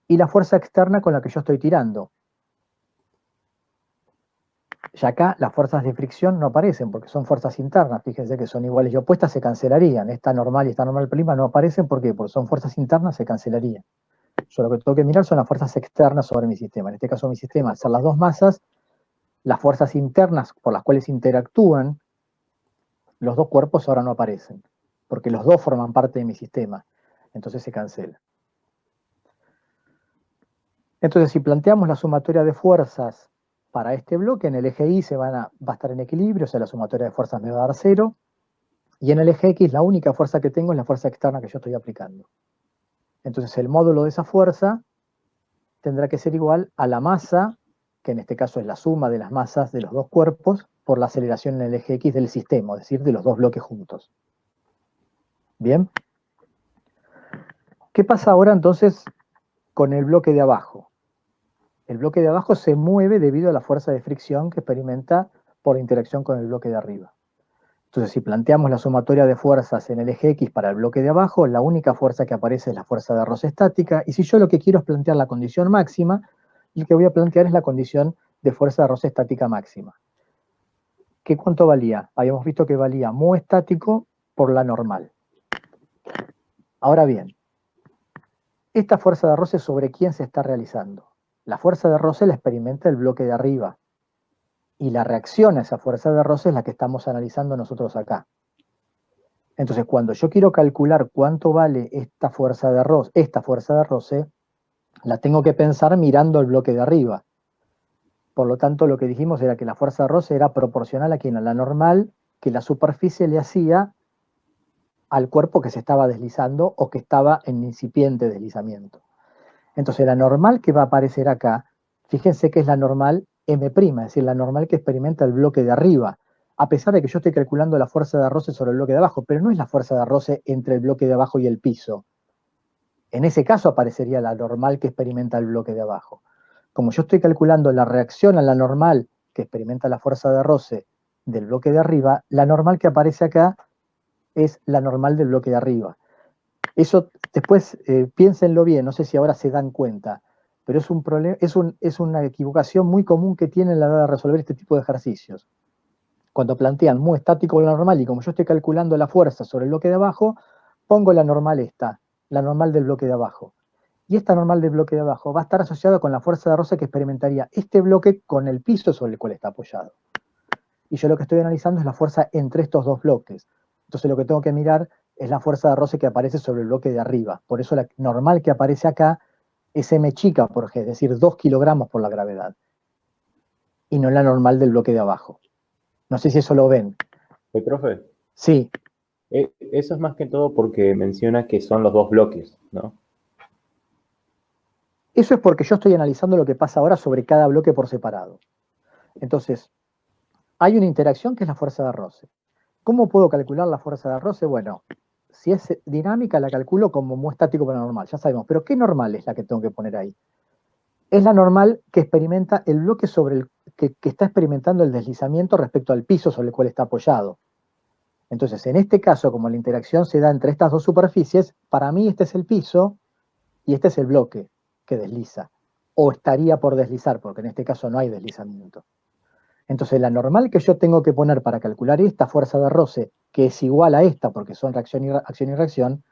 y la fuerza externa con la que yo estoy tirando. Y acá las fuerzas de fricción no aparecen porque son fuerzas internas, fíjense que son iguales y opuestas, se cancelarían. Esta normal y esta normal prima no aparecen, ¿por qué? Porque son fuerzas internas, se cancelarían. Yo lo que tengo que mirar son las fuerzas externas sobre mi sistema. En este caso mi sistema, al ser las dos masas, las fuerzas internas por las cuales interactúan los dos cuerpos ahora no aparecen, porque los dos forman parte de mi sistema. Entonces se cancela. Entonces, si planteamos la sumatoria de fuerzas para este bloque, en el eje Y va a estar en equilibrio, o sea, la sumatoria de fuerzas me va a dar 0, y en el eje X la única fuerza que tengo es la fuerza externa que yo estoy aplicando. Entonces, el módulo de esa fuerza tendrá que ser igual a la masa, que en este caso es la suma de las masas de los dos cuerpos, por la aceleración en el eje X del sistema, es decir, de los dos bloques juntos. ¿Bien? ¿Qué pasa ahora entonces con el bloque de abajo? El bloque de abajo se mueve debido a la fuerza de fricción que experimenta por interacción con el bloque de arriba. Entonces, si planteamos la sumatoria de fuerzas en el eje X para el bloque de abajo, la única fuerza que aparece es la fuerza de roce estática, y si yo lo que quiero es plantear la condición máxima, lo que voy a plantear es la condición de fuerza de roce estática máxima. ¿Qué cuánto valía? Habíamos visto que valía mu estático por la normal. Ahora bien, esta fuerza de roce, ¿sobre quién se está realizando? La fuerza de roce la experimenta el bloque de arriba, y la reacción a esa fuerza de roce es la que estamos analizando nosotros acá. Entonces, cuando yo quiero calcular cuánto vale esta fuerza de roce, la tengo que pensar mirando el bloque de arriba. Por lo tanto, lo que dijimos era que la fuerza de roce era proporcional a la normal que la superficie le hacía al cuerpo que se estaba deslizando o que estaba en incipiente deslizamiento. Entonces, la normal que va a aparecer acá, fíjense que es la normal M', es decir, la normal que experimenta el bloque de arriba, a pesar de que yo estoy calculando la fuerza de roce sobre el bloque de abajo, pero no es la fuerza de roce entre el bloque de abajo y el piso. En ese caso aparecería la normal que experimenta el bloque de abajo. Como yo estoy calculando la reacción a la normal que experimenta la fuerza de roce del bloque de arriba, la normal que aparece acá es la normal del bloque de arriba. Eso después piénsenlo bien, no sé si ahora se dan cuenta, pero es un problema, es una equivocación muy común que tienen a la hora de resolver este tipo de ejercicios. Cuando plantean mu estático o la normal, y como yo estoy calculando la fuerza sobre el bloque de abajo, pongo la normal esta, la normal del bloque de abajo. Y esta normal del bloque de abajo va a estar asociada con la fuerza de roce que experimentaría este bloque con el piso sobre el cual está apoyado. Y yo lo que estoy analizando es la fuerza entre estos dos bloques. Entonces lo que tengo que mirar es la fuerza de roce que aparece sobre el bloque de arriba. Por eso la normal que aparece acá es M chica por G, es decir, 2 kilogramos por la gravedad. Y no la normal del bloque de abajo. No sé si eso lo ven. Profe, Sí, eso es más que todo porque menciona que son los dos bloques, ¿no? eso es porque yo estoy analizando lo que pasa ahora sobre cada bloque por separado. Entonces, hay una interacción que es la fuerza de roce. ¿Cómo puedo calcular la fuerza de roce? Bueno, si es dinámica la calculo como mu estático para normal, ya sabemos. Pero ¿qué normal es la que tengo que poner ahí? Es la normal que experimenta el bloque sobre el que está experimentando el deslizamiento respecto al piso sobre el cual está apoyado. Entonces, en este caso, como la interacción se da entre estas dos superficies, para mí este es el piso y este es el bloque que desliza. O estaría por deslizar, porque en este caso no hay deslizamiento. Entonces, la normal que yo tengo que poner para calcular esta fuerza de roce, que es igual a esta, porque son acción y reacción,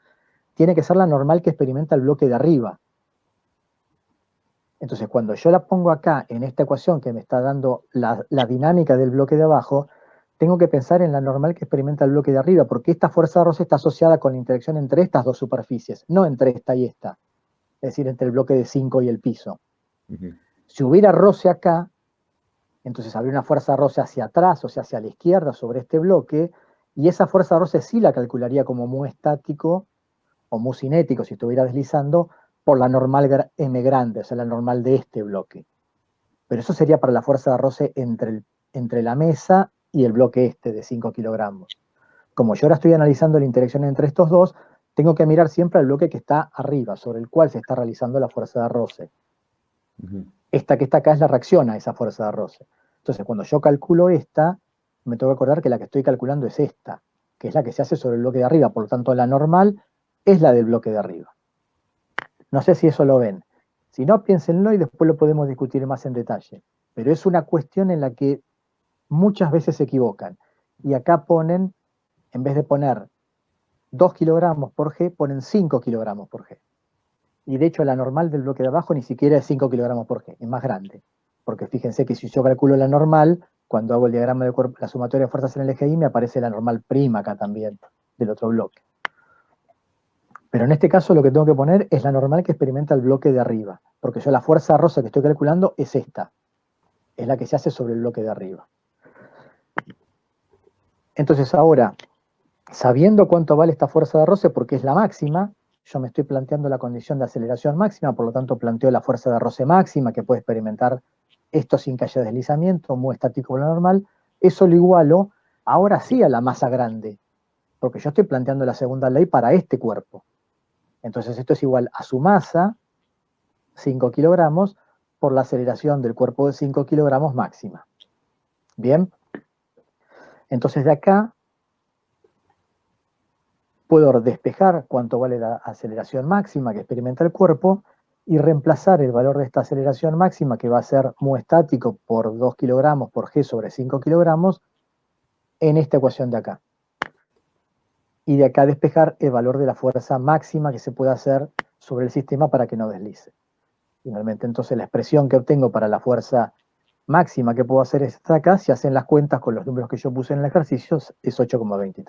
tiene que ser la normal que experimenta el bloque de arriba. Entonces, cuando yo la pongo acá en esta ecuación que me está dando la dinámica del bloque de abajo, tengo que pensar en la normal que experimenta el bloque de arriba, porque esta fuerza de roce está asociada con la interacción entre estas dos superficies, no entre esta y esta, es decir, entre el bloque de 5 y el piso. Ujú. Si hubiera roce acá, entonces habría una fuerza de roce hacia atrás, o sea, hacia la izquierda sobre este bloque, y esa fuerza de roce sí la calcularía como mu estático o mu cinético si estuviera deslizando por la normal M grande, o sea, la normal de este bloque. Pero eso sería para la fuerza de roce entre la mesa y el bloque este de 5 kilogramos. Como yo ahora estoy analizando la interacción entre estos dos, tengo que mirar siempre al bloque que está arriba, sobre el cual se está realizando la fuerza de roce. Esta que está acá es la reacción a esa fuerza de roce. Entonces, cuando yo calculo esta, me tengo que acordar que la que estoy calculando es esta, que es la que se hace sobre el bloque de arriba. Por lo tanto, la normal es la del bloque de arriba. No sé si eso lo ven. Si no, piénsenlo y después lo podemos discutir más en detalle. Pero es una cuestión en la que muchas veces se equivocan. Y acá ponen, en vez de poner 2 kilogramos por G, ponen 5 kilogramos por G. Y de hecho la normal del bloque de abajo ni siquiera es 5 kilogramos por G, es más grande. Porque fíjense que si yo calculo la normal, cuando hago el diagrama de cuerpo, la sumatoria de fuerzas en el eje Y, me aparece la normal prima acá también, del otro bloque. Pero en este caso lo que tengo que poner es la normal que experimenta el bloque de arriba, porque yo la fuerza rosa que estoy calculando es esta, es la que se hace sobre el bloque de arriba. Entonces ahora, sabiendo cuánto vale esta fuerza de roce, porque es la máxima, yo me estoy planteando la condición de aceleración máxima, por lo tanto planteo la fuerza de roce máxima que puede experimentar esto sin que haya deslizamiento, muy estático o normal, eso lo igualo ahora sí a la masa grande, porque yo estoy planteando la segunda ley para este cuerpo. Entonces esto es igual a su masa, 5 kilogramos, por la aceleración del cuerpo de 5 kilogramos máxima. Bien, entonces de acá puedo despejar cuánto vale la aceleración máxima que experimenta el cuerpo y reemplazar el valor de esta aceleración máxima, que va a ser mu estático por 2 kilogramos por G sobre 5 kilogramos, en esta ecuación de acá. Y de acá despejar el valor de la fuerza máxima que se puede hacer sobre el sistema para que no deslice. Finalmente, entonces la expresión que obtengo para la fuerza máxima que puedo hacer es esta de acá. Si hacen las cuentas con los números que yo puse en el ejercicio, es 8,23.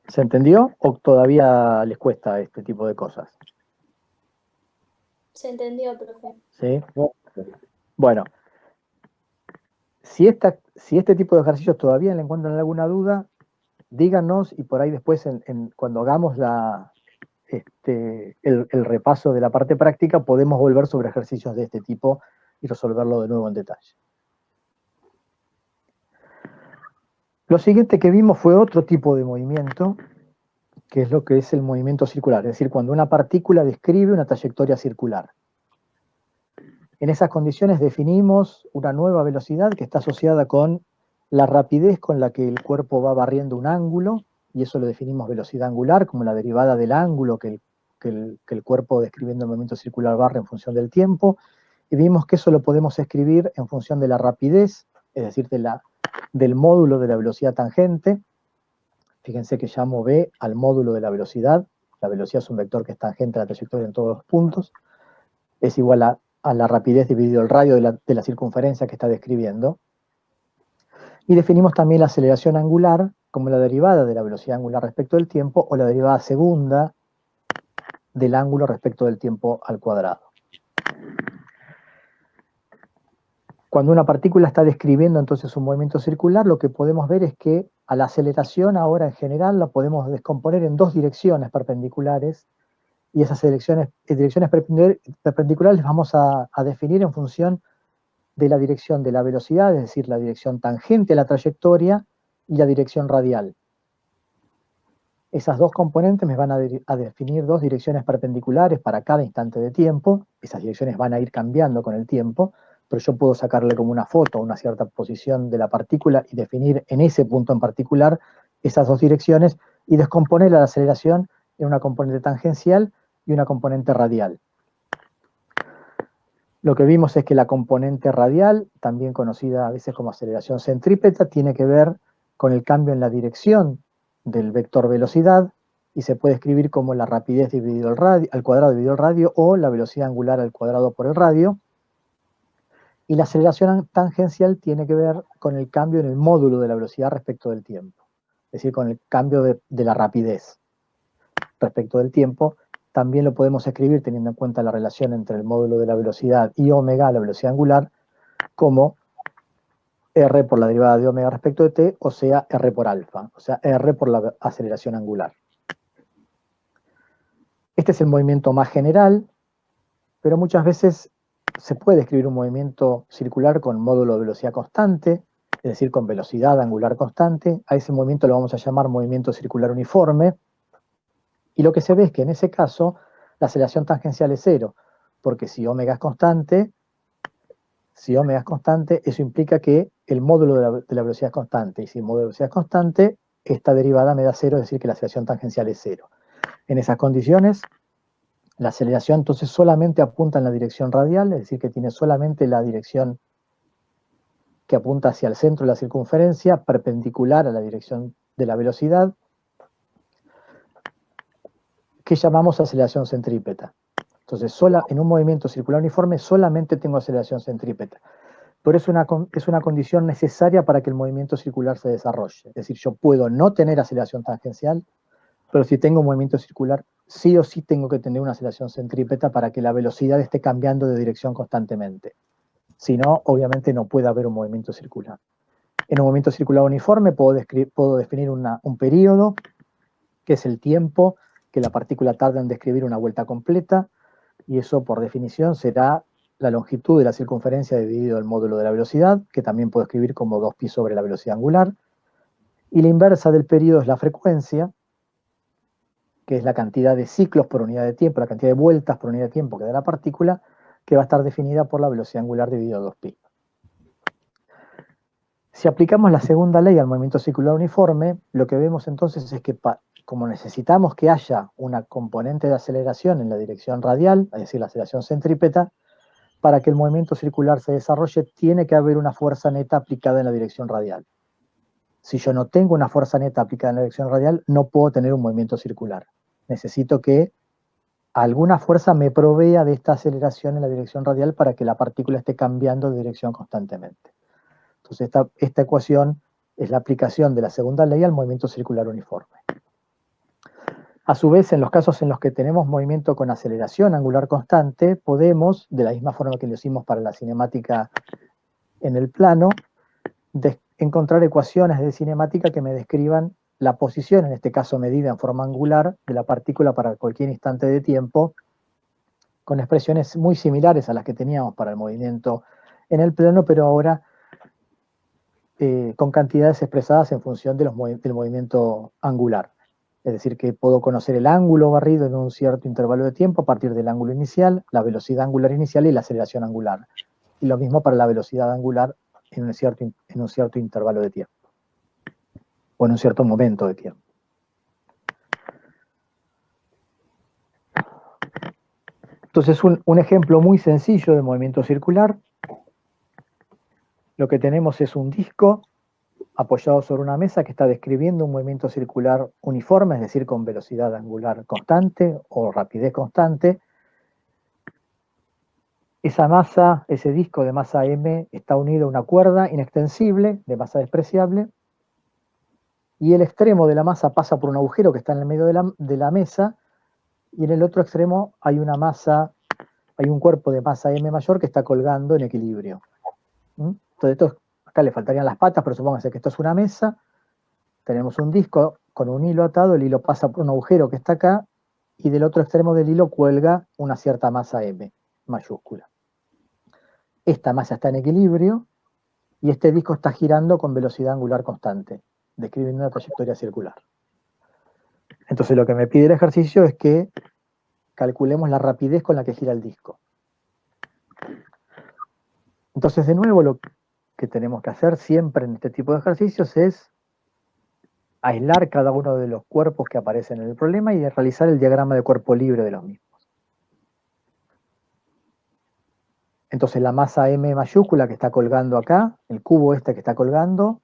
¿Se entendió o todavía les cuesta este tipo de cosas? Se entendió, profe. ¿Sí? Bueno, si este tipo de ejercicios todavía le encuentran alguna duda, díganos y por ahí después cuando hagamos el repaso de la parte práctica podemos volver sobre ejercicios de este tipo y resolverlo de nuevo en detalle. Lo siguiente que vimos fue otro tipo de movimiento, que es lo que es el movimiento circular, es decir, cuando una partícula describe una trayectoria circular. En esas condiciones definimos una nueva velocidad que está asociada con la rapidez con la que el cuerpo va barriendo un ángulo, y eso lo definimos velocidad angular, como la derivada del ángulo que el cuerpo describiendo el movimiento circular barre en función del tiempo, y vimos que eso lo podemos escribir en función de la rapidez, es decir, del módulo de la velocidad tangente. Fíjense que llamo B al módulo de la velocidad es un vector que es tangente a la trayectoria en todos los puntos, es igual a la rapidez dividido el radio de la circunferencia que está describiendo. Y definimos también la aceleración angular como la derivada de la velocidad angular respecto del tiempo o la derivada segunda del ángulo respecto del tiempo al cuadrado. Cuando una partícula está describiendo entonces un movimiento circular, lo que podemos ver es que a la aceleración ahora en general la podemos descomponer en dos direcciones perpendiculares, y esas direcciones perpendiculares vamos a definir en función de la dirección de la velocidad, es decir, la dirección tangente a la trayectoria y la dirección radial. Esas dos componentes me van a definir dos direcciones perpendiculares para cada instante de tiempo. Esas direcciones van a ir cambiando con el tiempo, pero yo puedo sacarle como una foto a una cierta posición de la partícula y definir en ese punto en particular esas dos direcciones y descomponer la aceleración en una componente tangencial y una componente radial. Lo que vimos es que la componente radial, también conocida a veces como aceleración centrípeta, tiene que ver con el cambio en la dirección del vector velocidad y se puede escribir como la rapidez dividido al cuadrado dividido el radio o la velocidad angular al cuadrado por el radio. Y la aceleración tangencial tiene que ver con el cambio en el módulo de la velocidad respecto del tiempo, es decir, con el cambio de la rapidez respecto del tiempo. También lo podemos escribir teniendo en cuenta la relación entre el módulo de la velocidad y omega, la velocidad angular, como R por la derivada de omega respecto de t, o sea, R por alfa, o sea, R por la aceleración angular. Este es el movimiento más general, pero muchas veces se puede describir un movimiento circular con módulo de velocidad constante, es decir, con velocidad angular constante. A ese movimiento lo vamos a llamar movimiento circular uniforme. Y lo que se ve es que en ese caso la aceleración tangencial es cero, porque si omega es constante, eso implica que el módulo de la velocidad es constante. Y si el módulo de velocidad es constante, esta derivada me da cero, es decir, que la aceleración tangencial es cero. En esas condiciones, la aceleración entonces solamente apunta en la dirección radial, es decir, que tiene solamente la dirección que apunta hacia el centro de la circunferencia, perpendicular a la dirección de la velocidad, que llamamos aceleración centrípeta. Entonces, en un movimiento circular uniforme solamente tengo aceleración centrípeta. Pero es una condición necesaria para que el movimiento circular se desarrolle. Es decir, yo puedo no tener aceleración tangencial, pero si tengo un movimiento circular, sí o sí tengo que tener una aceleración centrípeta para que la velocidad esté cambiando de dirección constantemente. Si no, obviamente no puede haber un movimiento circular. En un movimiento circular uniforme puedo definir un periodo, que es el tiempo que la partícula tarda en describir una vuelta completa, y eso por definición será la longitud de la circunferencia dividido el módulo de la velocidad, que también puedo escribir como 2π sobre la velocidad angular, y la inversa del periodo es la frecuencia, que es la cantidad de ciclos por unidad de tiempo, la cantidad de vueltas por unidad de tiempo que da la partícula, que va a estar definida por la velocidad angular dividido 2π. Si aplicamos la segunda ley al movimiento circular uniforme, lo que vemos entonces es que como necesitamos que haya una componente de aceleración en la dirección radial, es decir, la aceleración centrípeta, para que el movimiento circular se desarrolle tiene que haber una fuerza neta aplicada en la dirección radial. Si yo no tengo una fuerza neta aplicada en la dirección radial, no puedo tener un movimiento circular. Necesito que alguna fuerza me provea de esta aceleración en la dirección radial para que la partícula esté cambiando de dirección constantemente. Entonces esta ecuación es la aplicación de la segunda ley al movimiento circular uniforme. A su vez, en los casos en los que tenemos movimiento con aceleración angular constante, podemos, de la misma forma que lo hicimos para la cinemática en el plano, encontrar ecuaciones de cinemática que me describan la posición, en este caso medida en forma angular, de la partícula para cualquier instante de tiempo, con expresiones muy similares a las que teníamos para el movimiento en el plano, pero ahora con cantidades expresadas en función del movimiento angular. Es decir, que puedo conocer el ángulo barrido en un cierto intervalo de tiempo a partir del ángulo inicial, la velocidad angular inicial y la aceleración angular. Y lo mismo para la velocidad angular en un cierto intervalo de tiempo, o en un cierto momento de tiempo. Entonces, un ejemplo muy sencillo de movimiento circular. Lo que tenemos es un disco apoyado sobre una mesa que está describiendo un movimiento circular uniforme, es decir, con velocidad angular constante o rapidez constante. Esa masa, ese disco de masa m, está unido a una cuerda inextensible de masa despreciable, y el extremo de la masa pasa por un agujero que está en el medio de la mesa, y en el otro extremo hay un cuerpo de masa m mayor que está colgando en equilibrio. Entonces, acá le faltarían las patas, pero supónganse que esto es una mesa, tenemos un disco con un hilo atado, el hilo pasa por un agujero que está acá, y del otro extremo del hilo cuelga una cierta masa m mayúscula. Esta masa está en equilibrio, y este disco está girando con velocidad angular constante, describiendo una trayectoria circular. Entonces lo que me pide el ejercicio es que calculemos la rapidez con la que gira el disco. Entonces, de nuevo, lo que tenemos que hacer siempre en este tipo de ejercicios es aislar cada uno de los cuerpos que aparecen en el problema y realizar el diagrama de cuerpo libre de los mismos. Entonces la masa m mayúscula que está colgando acá, el cubo este que está colgando,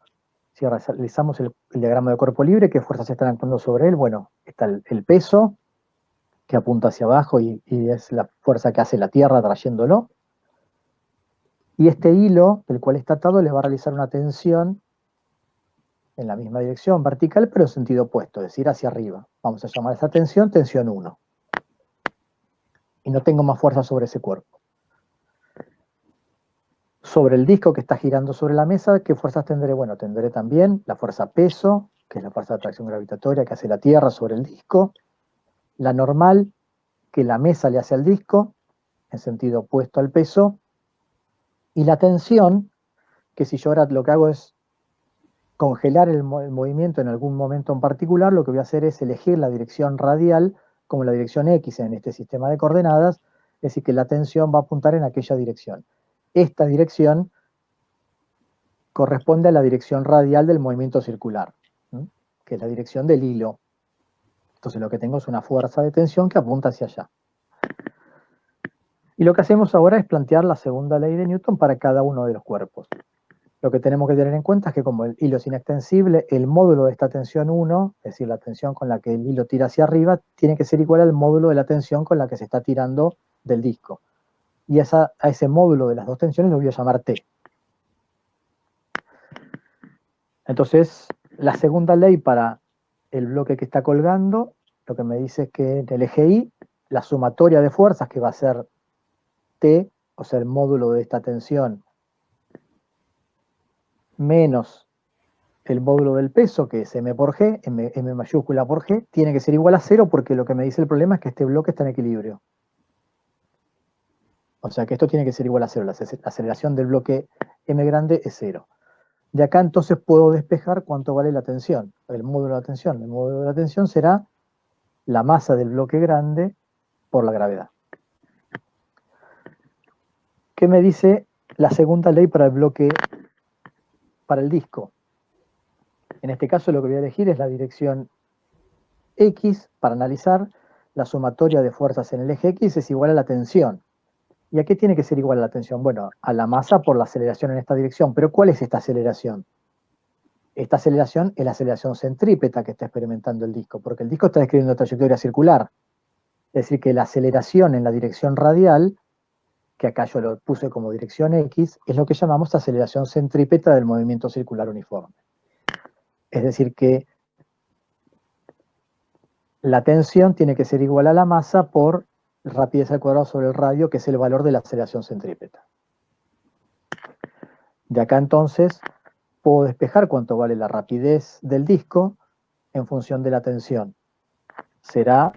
si realizamos el diagrama de cuerpo libre, ¿qué fuerzas están actuando sobre él? Bueno, está el peso, que apunta hacia abajo y es la fuerza que hace la Tierra trayéndolo. Y este hilo, del cual está atado, le va a realizar una tensión en la misma dirección, vertical, pero en sentido opuesto, es decir, hacia arriba. Vamos a llamar a esa tensión 1. Y no tengo más fuerza sobre ese cuerpo. Sobre el disco que está girando sobre la mesa, ¿qué fuerzas tendré? Bueno, tendré también la fuerza peso, que es la fuerza de atracción gravitatoria que hace la Tierra sobre el disco, la normal, que la mesa le hace al disco, en sentido opuesto al peso, Y la tensión, que si yo ahora lo que hago es congelar el movimiento en algún momento en particular, lo que voy a hacer es elegir la dirección radial como la dirección X en este sistema de coordenadas, es decir, que la tensión va a apuntar en aquella dirección. Esta dirección corresponde a la dirección radial del movimiento circular, ¿sí? Que es la dirección del hilo. Entonces lo que tengo es una fuerza de tensión que apunta hacia allá. Y lo que hacemos ahora es plantear la segunda ley de Newton para cada uno de los cuerpos. Lo que tenemos que tener en cuenta es que como el hilo es inextensible, el módulo de esta tensión 1, es decir, la tensión con la que el hilo tira hacia arriba, tiene que ser igual al módulo de la tensión con la que se está tirando del disco. Y a ese módulo de las dos tensiones lo voy a llamar T. Entonces, la segunda ley para el bloque que está colgando, lo que me dice es que en el eje Y, la sumatoria de fuerzas, que va a ser T, o sea, el módulo de esta tensión, menos el módulo del peso, que es M por G, M mayúscula por G, tiene que ser igual a 0 porque lo que me dice el problema es que este bloque está en equilibrio. O sea que esto tiene que ser igual a 0. La aceleración del bloque M grande es 0. De acá entonces puedo despejar cuánto vale la tensión, el módulo de la tensión. El módulo de la tensión será la masa del bloque grande por la gravedad. ¿Qué me dice la segunda ley para el bloque, para el disco? En este caso lo que voy a elegir es la dirección X para analizar. La sumatoria de fuerzas en el eje X es igual a la tensión. ¿Y a qué tiene que ser igual a la tensión? Bueno, a la masa por la aceleración en esta dirección. ¿Pero cuál es esta aceleración? Esta aceleración es la aceleración centrípeta que está experimentando el disco, porque el disco está describiendo una trayectoria circular. Es decir, que la aceleración en la dirección radial, que acá yo lo puse como dirección X, es lo que llamamos aceleración centrípeta del movimiento circular uniforme. Es decir, que la tensión tiene que ser igual a la masa por rapidez al cuadrado sobre el radio, que es el valor de la aceleración centrípeta. De acá entonces puedo despejar cuánto vale la rapidez del disco en función de la tensión. Será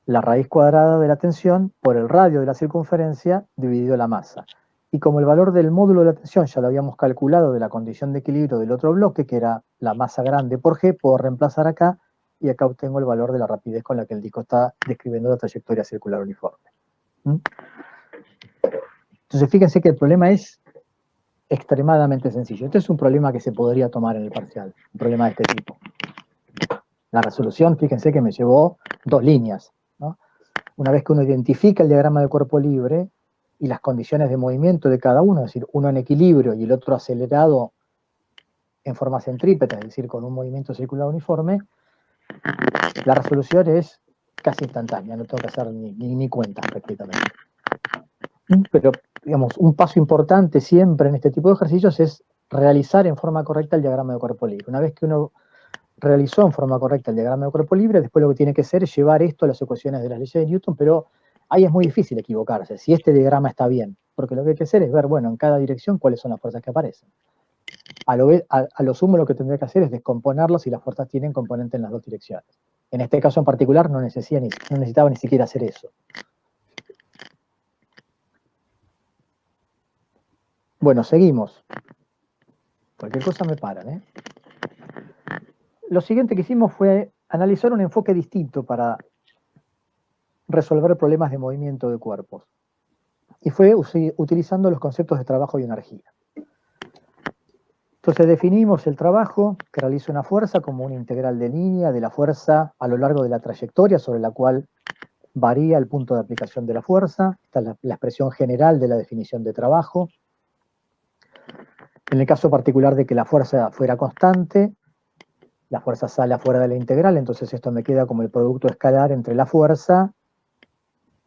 la raíz cuadrada de la tensión por el radio de la circunferencia dividido la masa. Y como el valor del módulo de la tensión ya lo habíamos calculado de la condición de equilibrio del otro bloque, que era la masa grande por G, puedo reemplazar acá y acá obtengo el valor de la rapidez con la que el disco está describiendo la trayectoria circular uniforme. Entonces fíjense que el problema es extremadamente sencillo. Este es un problema que se podría tomar en el parcial, un problema de este tipo. La resolución, fíjense que me llevó 2 líneas, ¿no? Una vez que uno identifica el diagrama de cuerpo libre y las condiciones de movimiento de cada uno, es decir, uno en equilibrio y el otro acelerado en forma centrípeta, es decir, con un movimiento circular uniforme, la resolución es casi instantánea, no tengo que hacer ni cuentas prácticamente. Pero, digamos, un paso importante siempre en este tipo de ejercicios es realizar en forma correcta el diagrama de cuerpo libre. Una vez que uno realizó en forma correcta el diagrama de cuerpo libre, después lo que tiene que hacer es llevar esto a las ecuaciones de las leyes de Newton, pero ahí es muy difícil equivocarse, si este diagrama está bien, porque lo que hay que hacer es ver, bueno, en cada dirección cuáles son las fuerzas que aparecen. A lo sumo lo que tendría que hacer es descomponerlos si las fuerzas tienen componente en las dos direcciones. En este caso en particular no necesitaba ni siquiera hacer eso. Bueno, seguimos. Cualquier cosa me paran, ¿eh? Lo siguiente que hicimos fue analizar un enfoque distinto para resolver problemas de movimiento de cuerpos. Y fue utilizando los conceptos de trabajo y energía. Entonces definimos el trabajo que realiza una fuerza como una integral de línea de la fuerza a lo largo de la trayectoria sobre la cual varía el punto de aplicación de la fuerza. Esta es la expresión general de la definición de trabajo. En el caso particular de que la fuerza fuera constante, la fuerza sale afuera de la integral, entonces esto me queda como el producto escalar entre la fuerza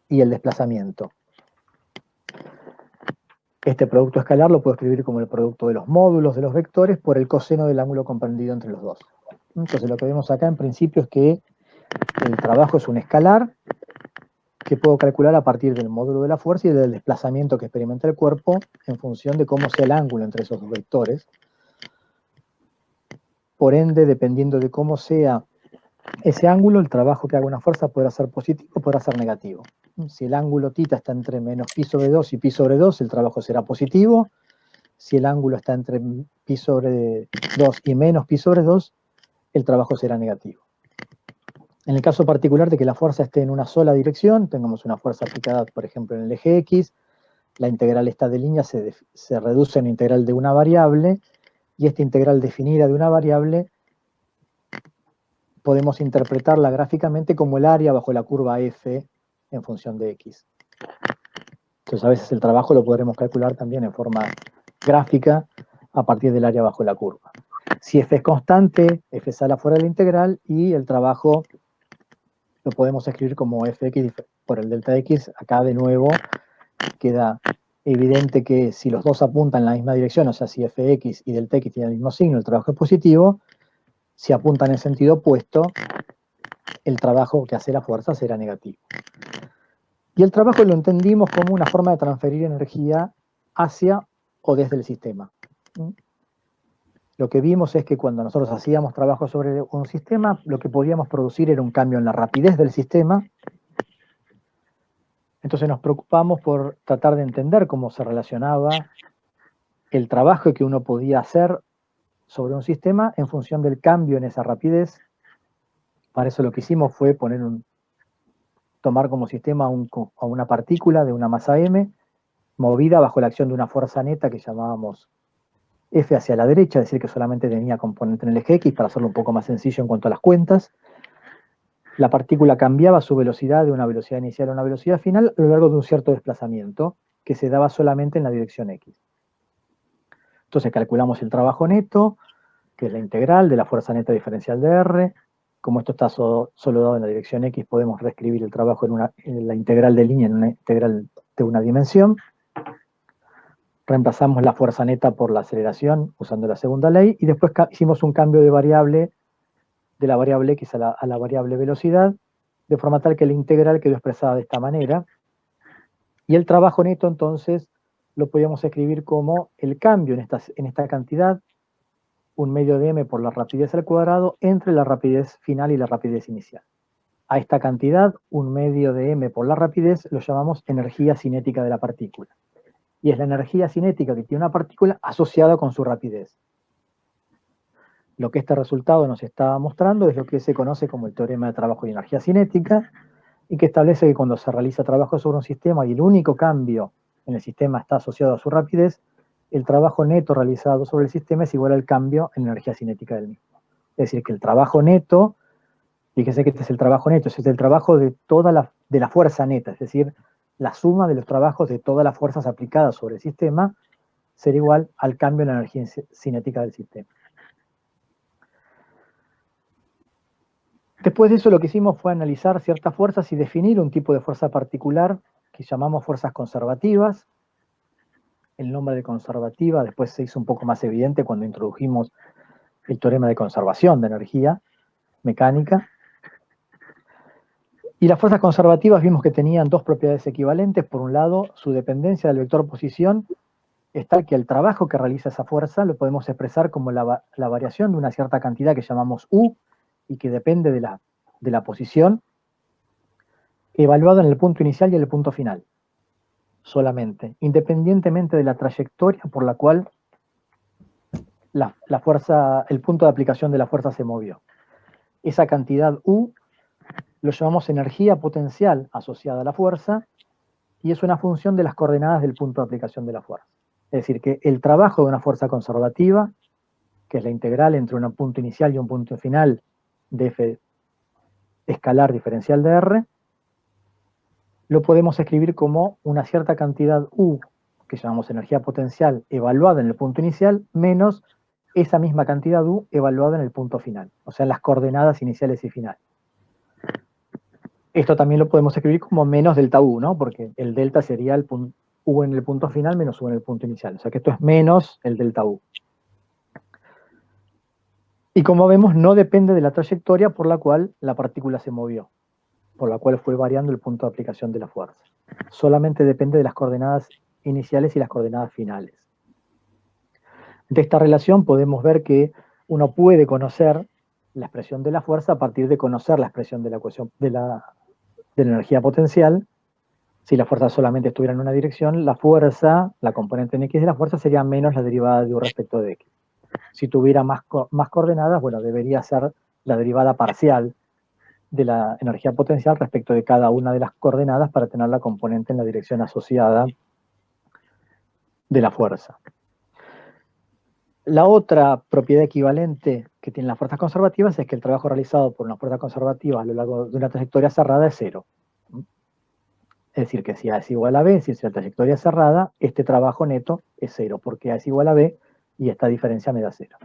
y el desplazamiento. Este producto escalar lo puedo escribir como el producto de los módulos de los vectores por el coseno del ángulo comprendido entre los dos. Entonces lo que vemos acá en principio es que el trabajo es un escalar que puedo calcular a partir del módulo de la fuerza y del desplazamiento que experimenta el cuerpo en función de cómo sea el ángulo entre esos dos vectores. Por ende, dependiendo de cómo sea ese ángulo, el trabajo que haga una fuerza podrá ser positivo o podrá ser negativo. Si el ángulo θ está entre menos pi sobre 2 y pi sobre 2, el trabajo será positivo. Si el ángulo está entre pi sobre 2 y menos pi sobre 2, el trabajo será negativo. En el caso particular de que la fuerza esté en una sola dirección, tengamos una fuerza aplicada, por ejemplo, en el eje X, la integral esta de línea se reduce a una integral de una variable, y esta integral definida de una variable podemos interpretarla gráficamente como el área bajo la curva f en función de x. Entonces a veces el trabajo lo podremos calcular también en forma gráfica a partir del área bajo la curva. Si f es constante, f sale afuera de la integral y el trabajo lo podemos escribir como fx por el delta x. Acá de nuevo queda evidente que si los dos apuntan en la misma dirección, o sea, si fx y delta x tienen el mismo signo, el trabajo es positivo. Si apuntan en sentido opuesto, el trabajo que hace la fuerza será negativo. Y el trabajo lo entendimos como una forma de transferir energía hacia o desde el sistema. Lo que vimos es que cuando nosotros hacíamos trabajo sobre un sistema, lo que podíamos producir era un cambio en la rapidez del sistema. Entonces nos preocupamos por tratar de entender cómo se relacionaba el trabajo que uno podía hacer sobre un sistema en función del cambio en esa rapidez. Para eso lo que hicimos fue tomar como sistema a una partícula de una masa m, movida bajo la acción de una fuerza neta que llamábamos F hacia la derecha, es decir, que solamente tenía componente en el eje X, para hacerlo un poco más sencillo en cuanto a las cuentas. La partícula cambiaba su velocidad de una velocidad inicial a una velocidad final a lo largo de un cierto desplazamiento, que se daba solamente en la dirección X. Entonces calculamos el trabajo neto, que es la integral de la fuerza neta diferencial de R. Como esto está solo dado en la dirección X, podemos reescribir el trabajo en la integral de línea en una integral de una dimensión. Reemplazamos la fuerza neta por la aceleración usando la segunda ley, y después hicimos un cambio de variable, de la variable X a la variable velocidad, de forma tal que la integral quedó expresada de esta manera. Y el trabajo neto, entonces, lo podíamos escribir como el cambio en esta cantidad, un medio de m por la rapidez al cuadrado, entre la rapidez final y la rapidez inicial. A esta cantidad, un medio de m por la rapidez, lo llamamos energía cinética de la partícula. Y es la energía cinética que tiene una partícula asociada con su rapidez. Lo que este resultado nos está mostrando es lo que se conoce como el teorema de trabajo y energía cinética, y que establece que cuando se realiza trabajo sobre un sistema y el único cambio en el sistema está asociado a su rapidez, el trabajo neto realizado sobre el sistema es igual al cambio en energía cinética del mismo. Es decir, que el trabajo neto, fíjese que este es el trabajo neto, este es el trabajo de toda la fuerza neta, es decir, la suma de los trabajos de todas las fuerzas aplicadas sobre el sistema será igual al cambio en la energía cinética del sistema. Después de eso lo que hicimos fue analizar ciertas fuerzas y definir un tipo de fuerza particular que llamamos fuerzas conservativas. El nombre de conservativa después se hizo un poco más evidente cuando introdujimos el teorema de conservación de energía mecánica. Y las fuerzas conservativas vimos que tenían dos propiedades equivalentes. Por un lado, su dependencia del vector posición es tal que el trabajo que realiza esa fuerza lo podemos expresar como la variación de una cierta cantidad que llamamos U, y que depende de la posición, evaluado en el punto inicial y en el punto final, solamente, independientemente de la trayectoria por la cual el punto de aplicación de la fuerza se movió. Esa cantidad U lo llamamos energía potencial asociada a la fuerza, y es una función de las coordenadas del punto de aplicación de la fuerza. Es decir, que el trabajo de una fuerza conservativa, que es la integral entre un punto inicial y un punto final de F escalar diferencial de R, lo podemos escribir como una cierta cantidad U, que llamamos energía potencial, evaluada en el punto inicial, menos esa misma cantidad U evaluada en el punto final, o sea, en las coordenadas iniciales y finales. Esto también lo podemos escribir como menos delta U, ¿no? Porque el delta sería el U en el punto final menos U en el punto inicial. O sea que esto es menos el delta U. Y como vemos, no depende de la trayectoria por la cual la partícula se movió, por la cual fue variando el punto de aplicación de la fuerza. Solamente depende de las coordenadas iniciales y las coordenadas finales. De esta relación podemos ver que uno puede conocer la expresión de la fuerza a partir de conocer la expresión de la ecuación de la energía potencial, Si la fuerza solamente estuviera en una dirección, la fuerza, la componente en X de la fuerza sería menos la derivada de U respecto de X. Si tuviera más coordenadas, bueno, debería ser la derivada parcial de la energía potencial respecto de cada una de las coordenadas para tener la componente en la dirección asociada de la fuerza. La otra propiedad equivalente que tienen las fuerzas conservativas es que el trabajo realizado por una fuerza conservativa a lo largo de una trayectoria cerrada es cero. Es decir, que si A es igual a B, si es una trayectoria cerrada, este trabajo neto es cero, porque A es igual a B y esta diferencia me da cero.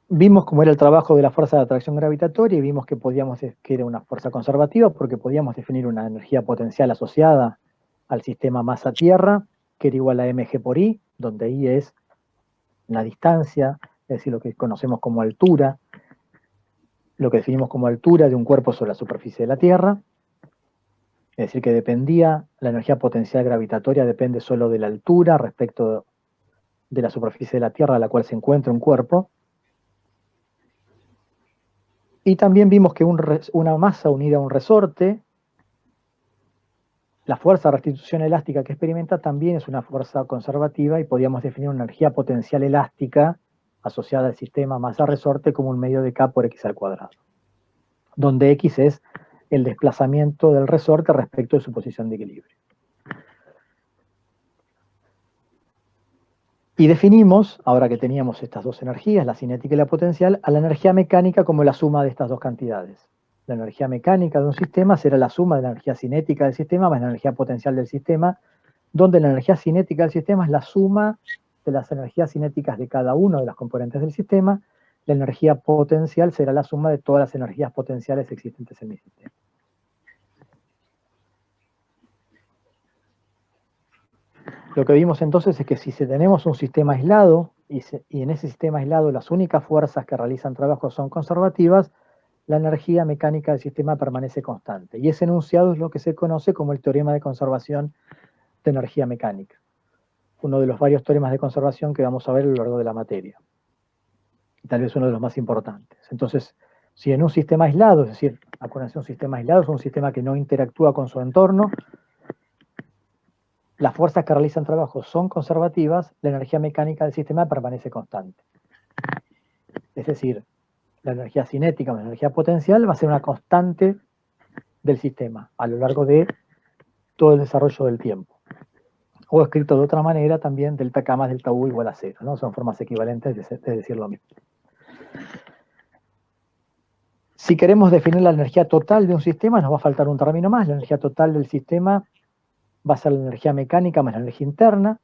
Vimos cómo era el trabajo de la fuerza de atracción gravitatoria y vimos que era una fuerza conservativa porque podíamos definir una energía potencial asociada al sistema masa-tierra, que era igual a mg por I, donde I es la distancia, es decir, lo que conocemos como altura, lo que definimos como altura de un cuerpo sobre la superficie de la Tierra, es decir, que la energía potencial gravitatoria depende solo de la altura respecto de la superficie de la Tierra a la cual se encuentra un cuerpo. Y también vimos que una masa unida a un resorte, la fuerza de restitución elástica que experimenta también es una fuerza conservativa y podríamos definir una energía potencial elástica asociada al sistema masa-resorte como un medio de K por X al cuadrado, donde X es el desplazamiento del resorte respecto de su posición de equilibrio. Y definimos, ahora que teníamos estas dos energías, la cinética y la potencial, a la energía mecánica como la suma de estas dos cantidades. La energía mecánica de un sistema será la suma de la energía cinética del sistema más la energía potencial del sistema, donde la energía cinética del sistema es la suma de las energías cinéticas de cada una de las componentes del sistema. La energía potencial será la suma de todas las energías potenciales existentes en mi sistema. Lo que vimos entonces es que si tenemos un sistema aislado y en ese sistema aislado las únicas fuerzas que realizan trabajo son conservativas, la energía mecánica del sistema permanece constante. Y ese enunciado es lo que se conoce como el teorema de conservación de energía mecánica. Uno de los varios teoremas de conservación que vamos a ver a lo largo de la materia. Y tal vez uno de los más importantes. Entonces, si en un sistema aislado, es decir, acuérdense, un sistema aislado es un sistema que no interactúa con su entorno, las fuerzas que realizan trabajo son conservativas, la energía mecánica del sistema permanece constante. Es decir, la energía cinética o la energía potencial va a ser una constante del sistema a lo largo de todo el desarrollo del tiempo. O escrito de otra manera también, delta K más delta U igual a cero, ¿no? Son formas equivalentes de decir lo mismo. Si queremos definir la energía total de un sistema, nos va a faltar un término más. La energía total del sistema va a ser la energía mecánica más la energía interna,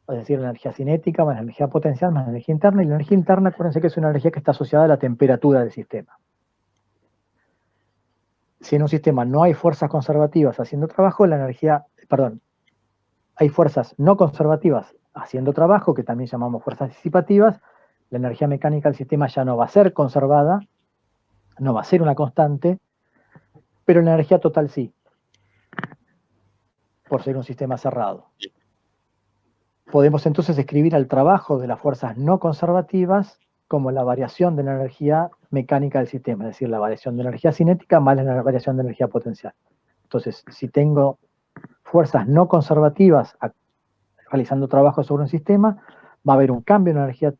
es decir, la energía cinética más la energía potencial más la energía interna, y la energía interna, acuérdense que es una energía que está asociada a la temperatura del sistema. Si en un sistema no hay fuerzas conservativas haciendo trabajo, hay fuerzas no conservativas haciendo trabajo, que también llamamos fuerzas disipativas, la energía mecánica del sistema ya no va a ser conservada, no va a ser una constante, pero la energía total sí, por ser un sistema cerrado. Podemos entonces escribir al trabajo de las fuerzas no conservativas como la variación de la energía mecánica del sistema, es decir, la variación de energía cinética más la variación de energía potencial. Entonces, si tengo fuerzas no conservativas realizando trabajo sobre un sistema, va a haber un cambio en la energía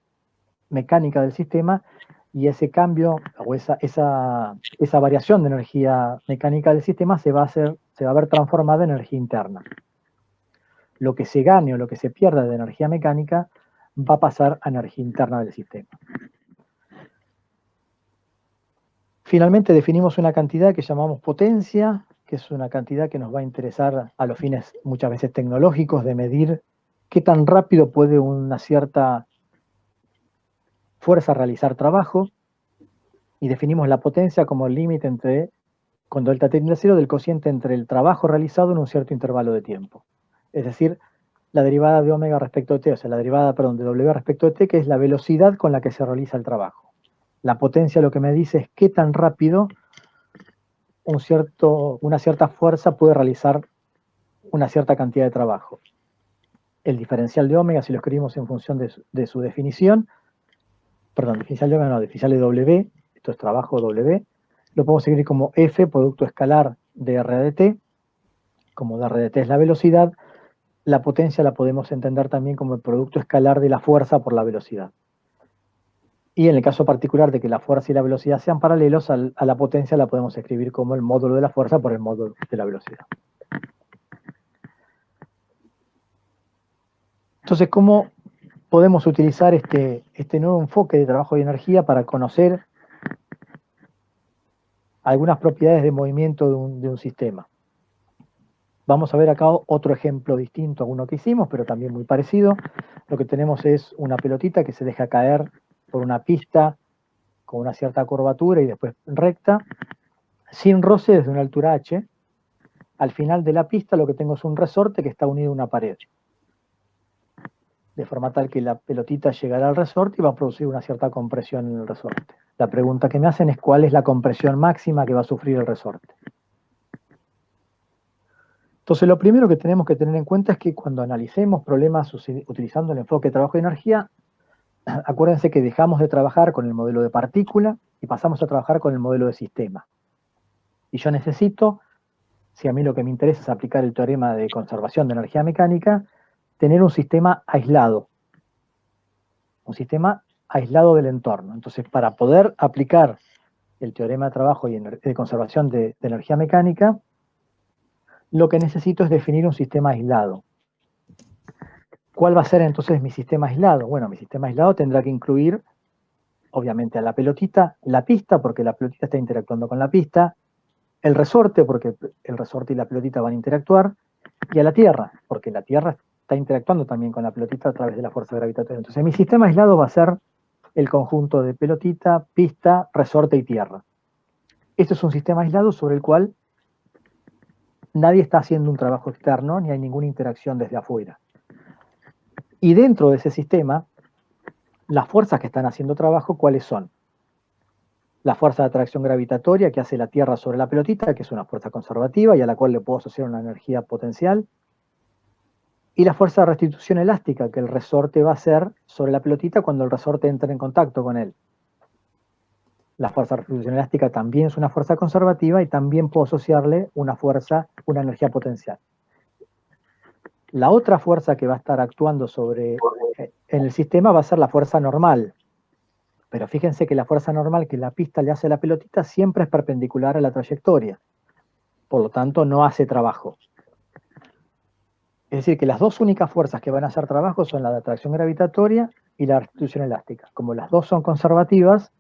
mecánica del sistema y ese cambio o esa variación de energía mecánica del sistema se va a ver transformada en energía interna. Lo que se gane o lo que se pierda de energía mecánica va a pasar a energía interna del sistema. Finalmente definimos una cantidad que llamamos potencia, que es una cantidad que nos va a interesar a los fines muchas veces tecnológicos de medir qué tan rápido puede una cierta fuerza realizar trabajo, y definimos la potencia como el límite entre, con delta t tiende a 0, del cociente entre el trabajo realizado en un cierto intervalo de tiempo. Es decir, la derivada de omega respecto de t, o sea, la derivada, perdón, de w respecto de t, que es la velocidad con la que se realiza el trabajo. La potencia lo que me dice es qué tan rápido una cierta fuerza puede realizar una cierta cantidad de trabajo. El diferencial de omega, si lo escribimos en función de su definición, perdón, diferencial de omega no, diferencial de w, esto es trabajo W, lo podemos escribir como F, producto escalar de R de T, como de R de T es la velocidad, la potencia la podemos entender también como el producto escalar de la fuerza por la velocidad. Y en el caso particular de que la fuerza y la velocidad sean paralelos, a la potencia la podemos escribir como el módulo de la fuerza por el módulo de la velocidad. Entonces, ¿cómo podemos utilizar este nuevo enfoque de trabajo y energía para conocer algunas propiedades de movimiento de un sistema? Vamos a ver acá otro ejemplo distinto a uno que hicimos, pero también muy parecido. Lo que tenemos es una pelotita que se deja caer por una pista con una cierta curvatura y después recta, sin roce desde una altura h. Al final de la pista lo que tengo es un resorte que está unido a una pared, de forma tal que la pelotita llegará al resorte y va a producir una cierta compresión en el resorte. La pregunta que me hacen es cuál es la compresión máxima que va a sufrir el resorte. Entonces, lo primero que tenemos que tener en cuenta es que cuando analicemos problemas utilizando el enfoque de trabajo y energía, acuérdense que dejamos de trabajar con el modelo de partícula y pasamos a trabajar con el modelo de sistema. Y yo necesito, si a mí lo que me interesa es aplicar el teorema de conservación de energía mecánica, tener un sistema aislado. Un sistema aislado del entorno. Entonces, para poder aplicar el teorema de trabajo y de conservación de energía mecánica, lo que necesito es definir un sistema aislado. ¿Cuál va a ser entonces mi sistema aislado? Bueno, mi sistema aislado tendrá que incluir, obviamente, a la pelotita, la pista, porque la pelotita está interactuando con la pista, el resorte, porque el resorte y la pelotita van a interactuar, y a la Tierra, porque la Tierra está interactuando también con la pelotita a través de la fuerza gravitatoria. Entonces, mi sistema aislado va a ser el conjunto de pelotita, pista, resorte y Tierra. Esto es un sistema aislado sobre el cual nadie está haciendo un trabajo externo, ni hay ninguna interacción desde afuera. Y dentro de ese sistema, las fuerzas que están haciendo trabajo, ¿cuáles son? La fuerza de atracción gravitatoria que hace la Tierra sobre la pelotita, que es una fuerza conservativa y a la cual le puedo asociar una energía potencial. Y la fuerza de restitución elástica que el resorte va a hacer sobre la pelotita cuando el resorte entra en contacto con él. La fuerza de restitución elástica también es una fuerza conservativa y también puedo asociarle una fuerza, una energía potencial. La otra fuerza que va a estar actuando en el sistema va a ser la fuerza normal. Pero fíjense que la fuerza normal que la pista le hace a la pelotita siempre es perpendicular a la trayectoria. Por lo tanto, no hace trabajo. Es decir, que las dos únicas fuerzas que van a hacer trabajo son la de atracción gravitatoria y la restitución elástica. Como las dos son conservativas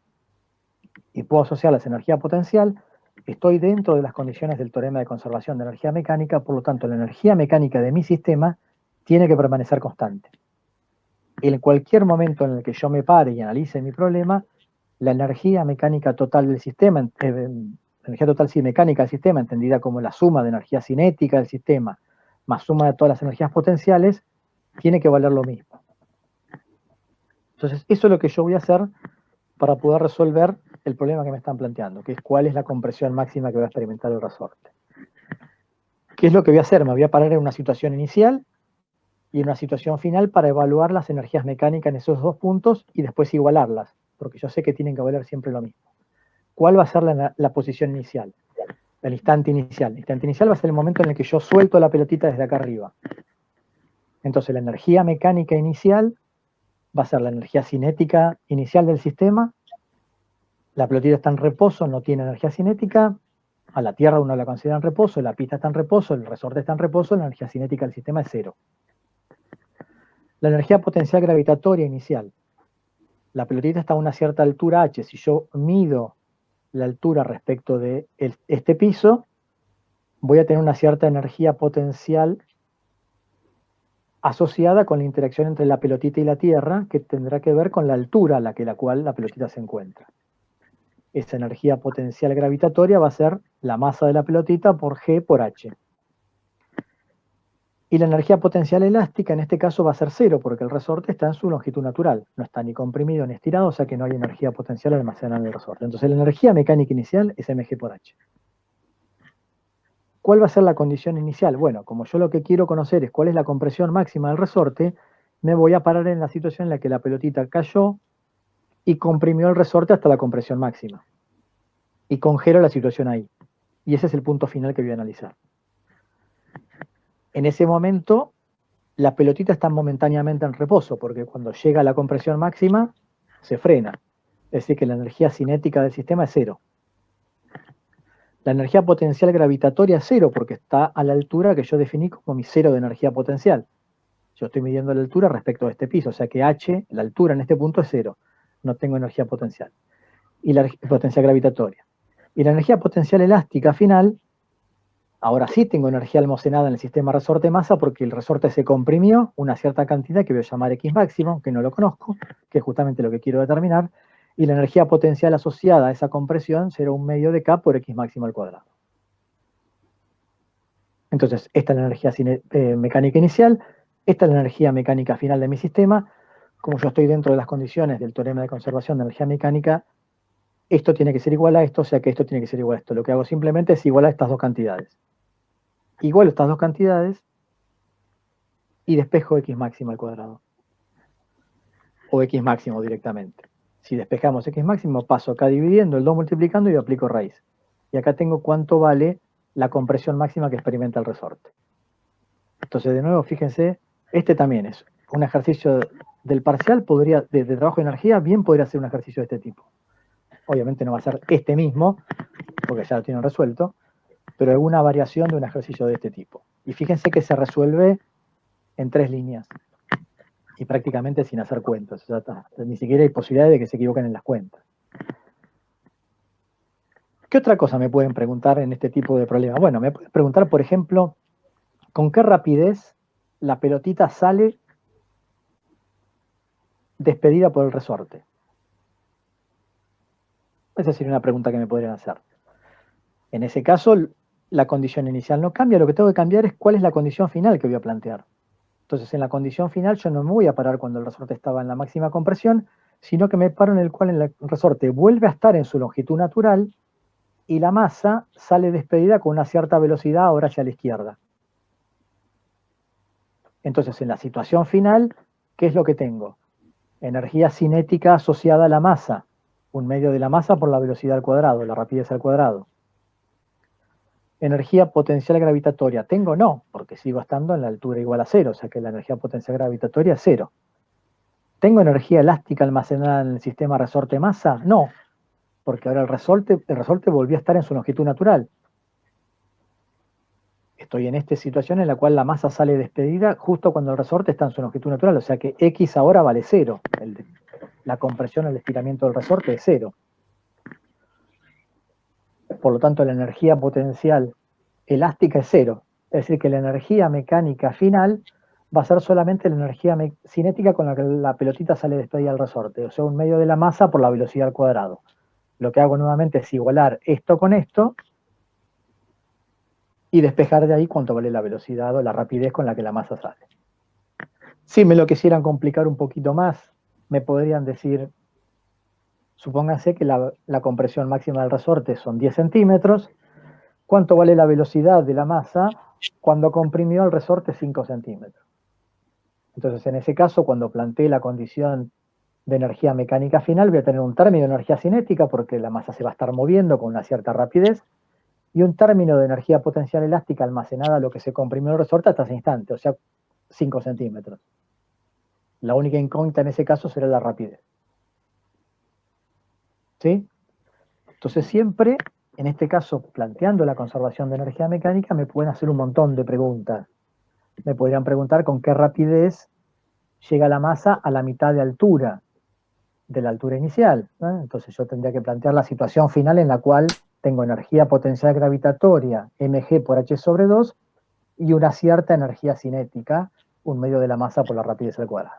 y puedo asociarlas a energía potencial, estoy dentro de las condiciones del teorema de conservación de energía mecánica, por lo tanto, la energía mecánica de mi sistema tiene que permanecer constante. En cualquier momento en el que yo me pare y analice mi problema, la energía mecánica total del sistema, energía total sí mecánica del sistema, entendida como la suma de energía cinética del sistema, más suma de todas las energías potenciales, tiene que valer lo mismo. Entonces, eso es lo que yo voy a hacer para poder resolver el problema que me están planteando, que es cuál es la compresión máxima que va a experimentar el resorte. ¿Qué es lo que voy a hacer? Me voy a parar en una situación inicial y en una situación final para evaluar las energías mecánicas en esos dos puntos y después igualarlas, porque yo sé que tienen que valer siempre lo mismo. ¿Cuál va a ser la posición inicial? El instante inicial. El instante inicial va a ser el momento en el que yo suelto la pelotita desde acá arriba. Entonces la energía mecánica inicial va a ser la energía cinética inicial del sistema. La pelotita está en reposo, no tiene energía cinética. A la Tierra uno la considera en reposo, la pista está en reposo, el resorte está en reposo, la energía cinética del sistema es cero. La energía potencial gravitatoria inicial. La pelotita está a una cierta altura h. Si yo mido la altura respecto de este piso, voy a tener una cierta energía potencial asociada con la interacción entre la pelotita y la Tierra, que tendrá que ver con la altura a la cual la pelotita se encuentra. Esa energía potencial gravitatoria va a ser la masa de la pelotita por G por H. Y la energía potencial elástica en este caso va a ser cero, porque el resorte está en su longitud natural. No está ni comprimido ni estirado, o sea que no hay energía potencial almacenada en el resorte. Entonces la energía mecánica inicial es mg por h. ¿Cuál va a ser la condición inicial? Bueno, como yo lo que quiero conocer es cuál es la compresión máxima del resorte, me voy a parar en la situación en la que la pelotita cayó y comprimió el resorte hasta la compresión máxima. y congelo la situación ahí. Y ese es el punto final que voy a analizar. En ese momento, la pelotita está momentáneamente en reposo, porque cuando llega a la compresión máxima, se frena. Es decir, que la energía cinética del sistema es cero. La energía potencial gravitatoria es cero, porque está a la altura que yo definí como mi cero de energía potencial. Yo estoy midiendo la altura respecto a este piso, o sea que H, la altura en este punto es cero. No tengo energía potencial. Y la potencial gravitatoria. Y la energía potencial elástica final, ahora sí tengo energía almacenada en el sistema resorte-masa porque el resorte se comprimió una cierta cantidad que voy a llamar X máximo, que no lo conozco, que es justamente lo que quiero determinar, y la energía potencial asociada a esa compresión será un medio de K por X máximo al cuadrado. Entonces, esta es la energía mecánica inicial, esta es la energía mecánica final de mi sistema. Como yo estoy dentro de las condiciones del teorema de conservación de energía mecánica, esto tiene que ser igual a esto, o sea que esto tiene que ser igual a esto. Lo que hago simplemente es igualar estas dos cantidades. Igualo estas dos cantidades y despejo X máximo al cuadrado. O X máximo directamente. Si despejamos X máximo, paso acá dividiendo, el 2 multiplicando y aplico raíz. Y acá tengo cuánto vale la compresión máxima que experimenta el resorte. Entonces, de nuevo, fíjense, este también es un ejercicio del parcial, de trabajo de energía, bien podría ser un ejercicio de este tipo. Obviamente no va a ser este mismo, porque ya lo tienen resuelto, pero alguna variación de un ejercicio de este tipo. Y fíjense que se resuelve en 3 líneas y prácticamente sin hacer cuentas. O sea, ni siquiera hay posibilidad de que se equivoquen en las cuentas. ¿Qué otra cosa me pueden preguntar en este tipo de problemas? Bueno, me pueden preguntar, por ejemplo, ¿con qué rapidez la pelotita sale despedida por el resorte? Esa sería una pregunta que me podrían hacer. En ese caso, la condición inicial no cambia, lo que tengo que cambiar es cuál es la condición final que voy a plantear. Entonces, en la condición final yo no me voy a parar cuando el resorte estaba en la máxima compresión, sino que me paro en el cual el resorte vuelve a estar en su longitud natural y la masa sale despedida con una cierta velocidad ahora hacia la izquierda. Entonces, en la situación final, ¿qué es lo que tengo? Energía cinética asociada a la masa, un medio de la masa por la velocidad al cuadrado, la rapidez al cuadrado. Energía potencial gravitatoria, ¿tengo? No, porque sigo estando en la altura igual a cero, o sea que la energía potencial gravitatoria es cero. ¿Tengo energía elástica almacenada en el sistema resorte-masa? No, porque ahora el resorte volvió a estar en su longitud natural. Estoy en esta situación en la cual la masa sale despedida justo cuando el resorte está en su longitud natural, o sea que X ahora vale cero. La compresión, el estiramiento del resorte es cero. Por lo tanto, la energía potencial elástica es cero. Es decir, que la energía mecánica final va a ser solamente la energía cinética con la que la pelotita sale despedida al resorte, o sea, un medio de la masa por la velocidad al cuadrado. Lo que hago nuevamente es igualar esto con esto y despejar de ahí cuánto vale la velocidad o la rapidez con la que la masa sale. Si me lo quisieran complicar un poquito más, me podrían decir, supónganse que la compresión máxima del resorte son 10 centímetros, ¿cuánto vale la velocidad de la masa cuando comprimió el resorte 5 centímetros? Entonces, en ese caso, cuando plantee la condición de energía mecánica final, voy a tener un término de energía cinética porque la masa se va a estar moviendo con una cierta rapidez, y un término de energía potencial elástica almacenada a lo que se comprimió el resorte hasta ese instante, o sea, 5 centímetros. La única incógnita en ese caso será la rapidez. ¿Sí? Entonces siempre, en este caso, planteando la conservación de energía mecánica, me pueden hacer un montón de preguntas. Me podrían preguntar con qué rapidez llega la masa a la mitad de altura de la altura inicial, ¿no? Entonces yo tendría que plantear la situación final en la cual tengo energía potencial gravitatoria, mg por h sobre 2, y una cierta energía cinética, un medio de la masa por la rapidez al cuadrado.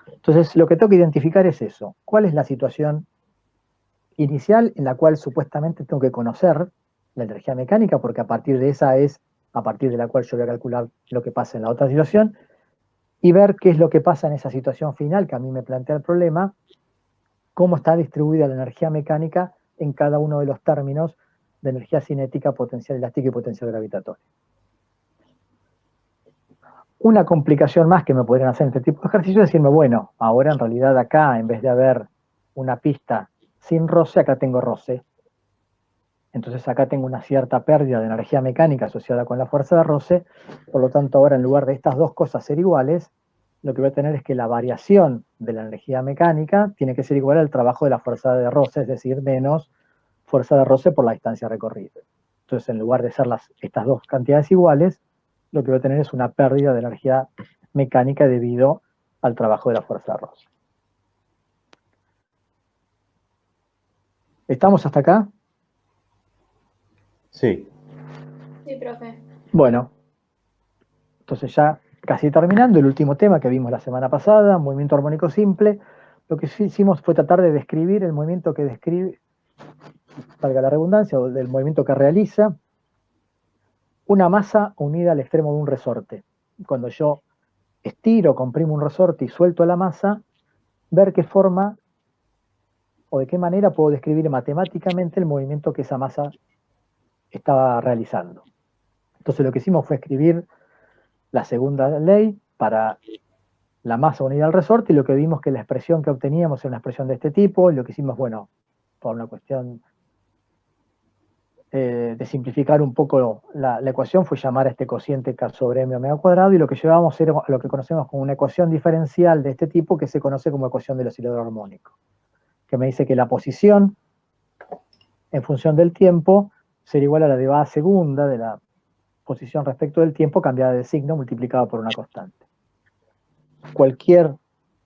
Entonces lo que tengo que identificar es eso. ¿Cuál es la situación inicial en la cual supuestamente tengo que conocer la energía mecánica? Porque a partir de esa es a partir de la cual yo voy a calcular lo que pasa en la otra situación y ver qué es lo que pasa en esa situación final que a mí me plantea el problema, cómo está distribuida la energía mecánica en cada uno de los términos de energía cinética, potencial elástica y potencial gravitatoria. Una complicación más que me podrían hacer en este tipo de ejercicios es decirme, bueno, ahora en realidad acá, en vez de haber una pista sin roce, acá tengo roce. Entonces acá tengo una cierta pérdida de energía mecánica asociada con la fuerza de roce, por lo tanto ahora en lugar de estas dos cosas ser iguales, lo que voy a tener es que la variación de la energía mecánica tiene que ser igual al trabajo de la fuerza de roce, es decir, menos fuerza de roce por la distancia recorrida. Entonces en lugar de ser estas dos cantidades iguales, lo que voy a tener es una pérdida de energía mecánica debido al trabajo de la fuerza de roce. ¿Estamos hasta acá? Sí. Sí, profe. Bueno, entonces ya casi terminando, el último tema que vimos la semana pasada, movimiento armónico simple, lo que hicimos fue tratar de describir el movimiento que describe, valga la redundancia, o del movimiento que realiza una masa unida al extremo de un resorte. Cuando yo estiro, comprimo un resorte y suelto la masa, ver qué forma o de qué manera puedo describir matemáticamente el movimiento que esa masa estaba realizando. Entonces lo que hicimos fue escribir la segunda ley para la masa unida al resorte y lo que vimos que la expresión que obteníamos era una expresión de este tipo, y lo que hicimos, bueno, por una cuestión de simplificar un poco la ecuación, fue llamar a este cociente K sobre M omega cuadrado, y lo que llevábamos era lo que conocemos como una ecuación diferencial de este tipo que se conoce como ecuación del oscilador armónico, que me dice que la posición en función del tiempo será igual a la derivada segunda de la posición respecto del tiempo cambiada de signo multiplicada por una constante. Cualquier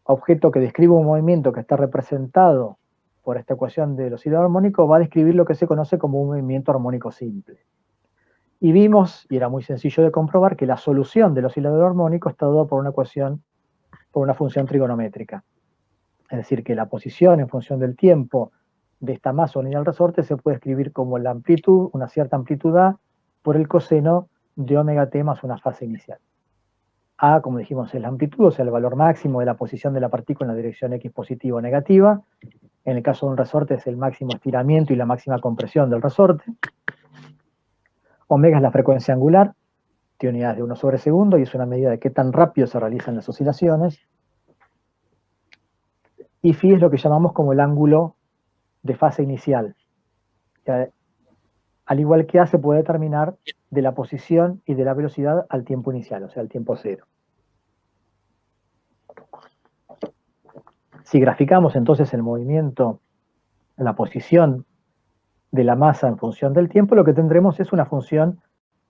objeto que describa un movimiento que está representado por esta ecuación del oscilador armónico va a describir lo que se conoce como un movimiento armónico simple. Y vimos, y era muy sencillo de comprobar, que la solución del oscilador armónico está dada por una ecuación, por una función trigonométrica. Es decir, que la posición en función del tiempo de esta masa unida al resorte se puede escribir como la amplitud, una cierta amplitud A, por el coseno de omega t más una fase inicial. A, como dijimos, es la amplitud, o sea, el valor máximo de la posición de la partícula en la dirección X positiva o negativa. En el caso de un resorte es el máximo estiramiento y la máxima compresión del resorte. Omega es la frecuencia angular, tiene unidades de 1 sobre segundo y es una medida de qué tan rápido se realizan las oscilaciones. Y phi es lo que llamamos como el ángulo de fase inicial. Que, al igual que A, se puede determinar de la posición y de la velocidad al tiempo inicial, o sea, al tiempo cero. Si graficamos entonces el movimiento, la posición de la masa en función del tiempo, lo que tendremos es una función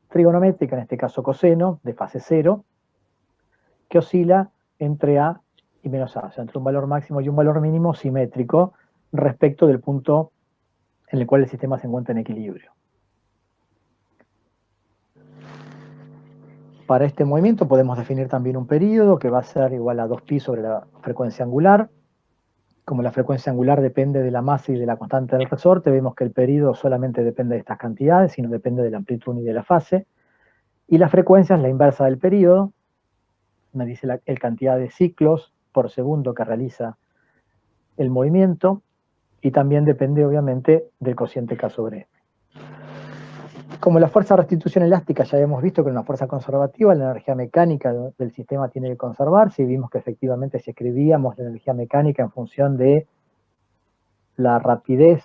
trigonométrica, en este caso coseno, de fase cero, que oscila entre A y menos A, o sea, entre un valor máximo y un valor mínimo simétrico respecto del punto en el cual el sistema se encuentra en equilibrio. Para este movimiento podemos definir también un periodo que va a ser igual a 2pi sobre la frecuencia angular. Como la frecuencia angular depende de la masa y de la constante del resorte, vemos que el periodo solamente depende de estas cantidades y no depende de la amplitud ni de la fase. Y la frecuencia es la inversa del periodo, me dice la cantidad de ciclos por segundo que realiza el movimiento, y también depende obviamente del cociente K sobre M. Como la fuerza de restitución elástica ya hemos visto que es una fuerza conservativa, la energía mecánica del sistema tiene que conservarse, y vimos que efectivamente si escribíamos la energía mecánica en función de la rapidez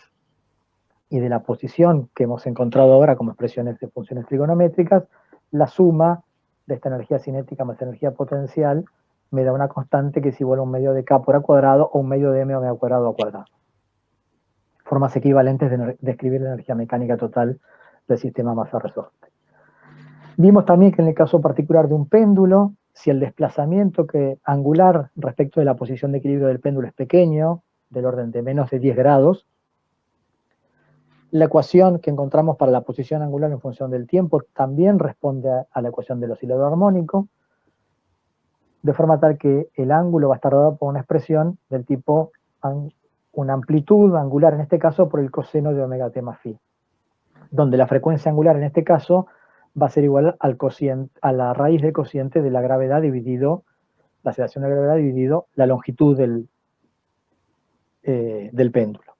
y de la posición que hemos encontrado ahora como expresiones de funciones trigonométricas, la suma de esta energía cinética más energía potencial me da una constante que es igual a un medio de K por A cuadrado o un medio de M omega cuadrado a cuadrado. Formas equivalentes de escribir la energía mecánica total del sistema masa-resorte. Vimos también que en el caso particular de un péndulo, si el desplazamiento angular respecto de la posición de equilibrio del péndulo es pequeño, del orden de menos de 10 grados, la ecuación que encontramos para la posición angular en función del tiempo también responde a la ecuación del oscilador armónico, de forma tal que el ángulo va a estar dado por una expresión del tipo una amplitud angular, en este caso por el coseno de omega t más phi, donde la frecuencia angular en este caso va a ser igual al cociente, a la raíz del cociente de la gravedad dividido, la aceleración de la gravedad dividido la longitud del péndulo.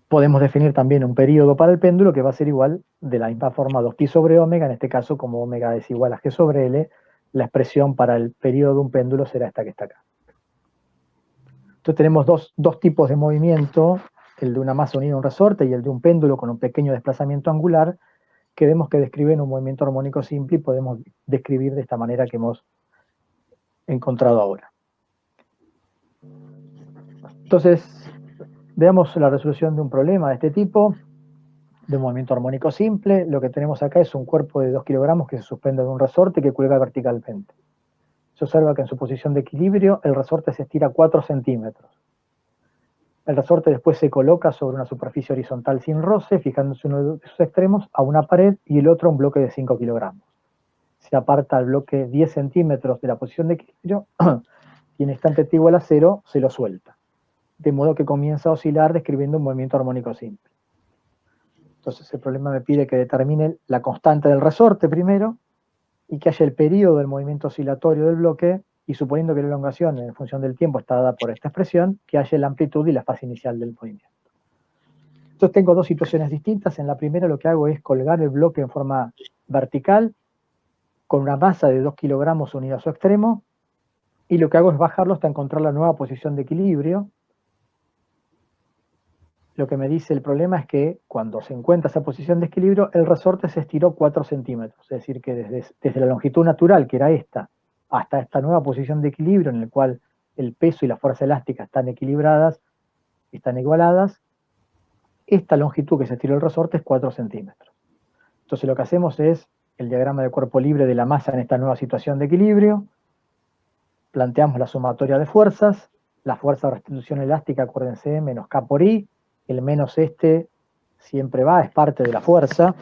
Podemos definir también un periodo para el péndulo que va a ser igual de la misma forma a 2pi sobre omega, en este caso como omega es igual a g sobre L, la expresión para el periodo de un péndulo será esta que está acá. Entonces tenemos dos tipos de movimiento el de una masa unida a un resorte y el de un péndulo con un pequeño desplazamiento angular, que vemos que describen un movimiento armónico simple y podemos describir de esta manera que hemos encontrado ahora. Entonces, veamos la resolución de un problema de este tipo, de un movimiento armónico simple. Lo que tenemos acá es un cuerpo de 2 kilogramos que se suspende de un resorte que cuelga verticalmente. Se observa que en su posición de equilibrio el resorte se estira 4 centímetros. El resorte después se coloca sobre una superficie horizontal sin roce, fijándose uno de sus extremos a una pared y el otro a un bloque de 5 kilogramos. Se aparta el bloque 10 centímetros de la posición de equilibrio y en instante t igual a 0 se lo suelta. De modo que comienza a oscilar describiendo un movimiento armónico simple. Entonces el problema me pide que determine la constante del resorte primero y que haya el periodo del movimiento oscilatorio del bloque y suponiendo que la elongación en función del tiempo está dada por esta expresión, que haya la amplitud y la fase inicial del movimiento. Entonces tengo dos situaciones distintas. En la primera lo que hago es colgar el bloque en forma vertical con una masa de 2 kilogramos unida a su extremo y lo que hago es bajarlo hasta encontrar la nueva posición de equilibrio. Lo que me dice el problema es que cuando se encuentra esa posición de equilibrio, el resorte se estiró 4 centímetros. Es decir, que desde la longitud natural, que era esta, hasta esta nueva posición de equilibrio en la cual el peso y la fuerza elástica están equilibradas, están igualadas, esta longitud que se estiró el resorte es 4 centímetros. Entonces lo que hacemos es el diagrama de cuerpo libre de la masa en esta nueva situación de equilibrio, planteamos la sumatoria de fuerzas, la fuerza de restitución elástica, acuérdense, menos K por I, el menos este siempre va, es parte de la fuerza,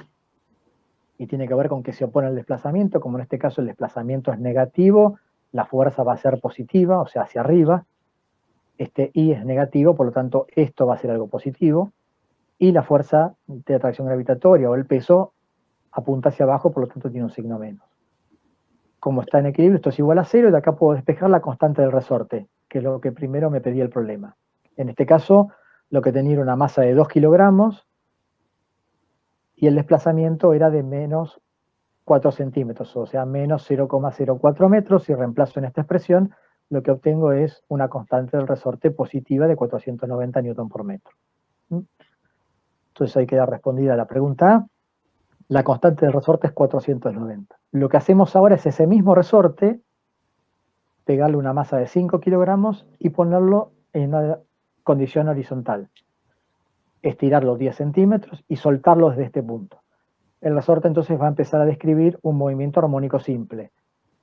y tiene que ver con que se opone al desplazamiento, como en este caso el desplazamiento es negativo, la fuerza va a ser positiva, o sea, hacia arriba, este I es negativo, por lo tanto esto va a ser algo positivo, y la fuerza de atracción gravitatoria o el peso apunta hacia abajo, por lo tanto tiene un signo menos. Como está en equilibrio, esto es igual a 0, y de acá puedo despejar la constante del resorte, que es lo que primero me pedía el problema. En este caso, lo que tenía era una masa de 2 kilogramos, y el desplazamiento era de menos 4 centímetros, o sea, menos 0,04 metros, y reemplazo en esta expresión, lo que obtengo es una constante del resorte positiva de 490 newton por metro. Entonces ahí queda respondida la pregunta A. La constante del resorte es 490. Lo que hacemos ahora es ese mismo resorte, pegarle una masa de 5 kilogramos y ponerlo en una condición horizontal. Estirarlo 10 centímetros y soltarlo desde este punto. El resorte entonces va a empezar a describir un movimiento armónico simple.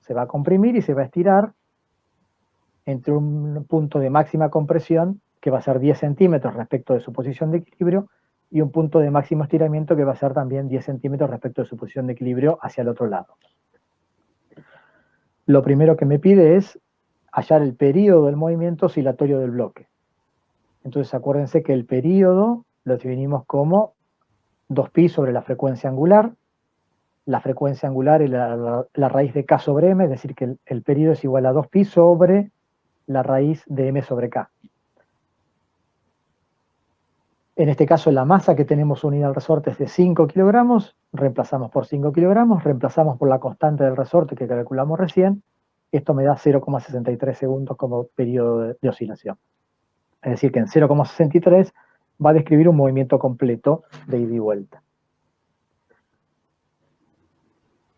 Se va a comprimir y se va a estirar entre un punto de máxima compresión, que va a ser 10 centímetros respecto de su posición de equilibrio, y un punto de máximo estiramiento que va a ser también 10 centímetros respecto de su posición de equilibrio hacia el otro lado. Lo primero que me pide es hallar el período del movimiento oscilatorio del bloque. Entonces acuérdense que el período lo definimos como 2pi sobre la frecuencia angular. La frecuencia angular es la raíz de k sobre m, es decir, que el período es igual a 2pi sobre la raíz de m sobre k. En este caso, la masa que tenemos unida al resorte es de 5 kilogramos, reemplazamos por 5 kilogramos, reemplazamos por la constante del resorte que calculamos recién, esto me da 0,63 segundos como periodo de oscilación. Es decir, que en 0,63 va a describir un movimiento completo de ida y vuelta.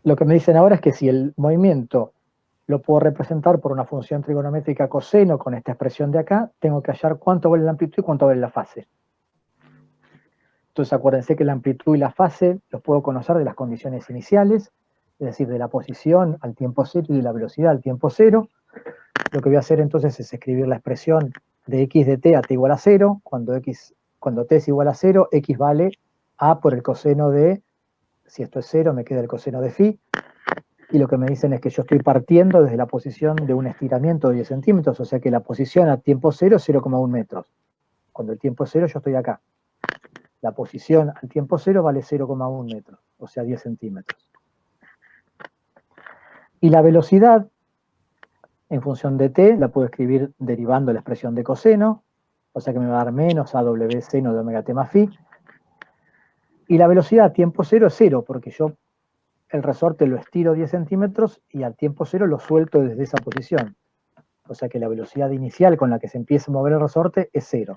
Lo que me dicen ahora es que si el movimiento lo puedo representar por una función trigonométrica coseno con esta expresión de acá, tengo que hallar cuánto vale la amplitud y cuánto vale la fase. Entonces acuérdense que la amplitud y la fase los puedo conocer de las condiciones iniciales, es decir, de la posición al tiempo cero y de la velocidad al tiempo cero. Lo que voy a hacer entonces es escribir la expresión de x de t a t igual a 0, cuando t es igual a 0, x vale a por el coseno de, si esto es 0 me queda el coseno de phi, y lo que me dicen es que yo estoy partiendo desde la posición de un estiramiento de 10 centímetros, o sea que la posición a tiempo cero es 0,1 metros. Cuando el tiempo es 0 yo estoy acá. La posición al tiempo 0 vale 0,1 metros, o sea 10 centímetros. Y la velocidad, en función de t, la puedo escribir derivando la expresión de coseno, o sea que me va a dar menos AW seno de omega t más phi. Y la velocidad a tiempo 0 es 0, porque yo el resorte lo estiro 10 centímetros y al tiempo 0 lo suelto desde esa posición. O sea que la velocidad inicial con la que se empieza a mover el resorte es 0.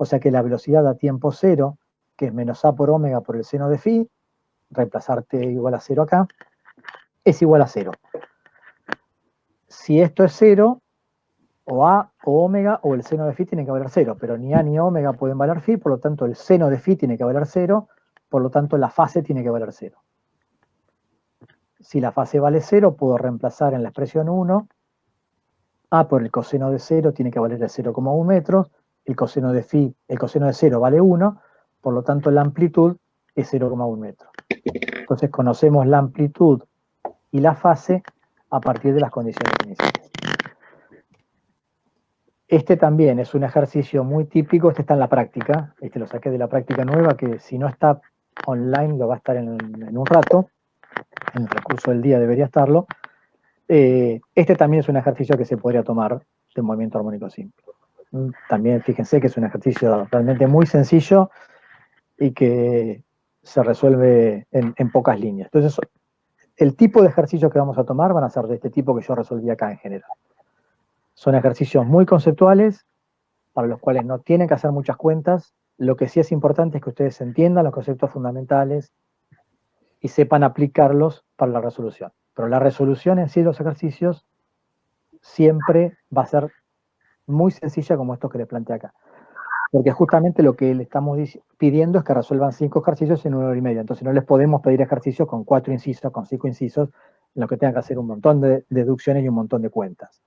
O sea que la velocidad a tiempo cero, que es menos a por omega por el seno de phi, reemplazar t igual a 0 acá, es igual a 0. Si esto es 0, o a o omega o el seno de phi tiene que valer 0, pero ni a ni omega pueden valer phi, por lo tanto el seno de phi tiene que valer 0, por lo tanto la fase tiene que valer 0. Si la fase vale 0, puedo reemplazar en la expresión 1, a por el coseno de 0 tiene que valer 0,1 metros, el coseno de phi, el coseno de 0 vale 1, por lo tanto la amplitud es 0,1 metros. Entonces conocemos la amplitud y la fase a partir de las condiciones iniciales. Este también es un ejercicio muy típico, este está en la práctica, este lo saqué de la práctica nueva, que si no está online lo va a estar en un rato, en el transcurso del día debería estarlo. Este también es un ejercicio que se podría tomar de movimiento armónico simple. También fíjense que es un ejercicio realmente muy sencillo y que se resuelve en pocas líneas. Entonces, el tipo de ejercicios que vamos a tomar van a ser de este tipo que yo resolví acá en general. Son ejercicios muy conceptuales, para los cuales no tienen que hacer muchas cuentas. Lo que sí es importante es que ustedes entiendan los conceptos fundamentales y sepan aplicarlos para la resolución. Pero la resolución en sí de los ejercicios siempre va a ser muy sencilla como estos que les planteé acá. Porque justamente lo que le estamos pidiendo es que resuelvan 5 ejercicios en 1 hora y media. Entonces no les podemos pedir ejercicios con 4 incisos, con 5 incisos, en los que tengan que hacer un montón de deducciones y un montón de cuentas.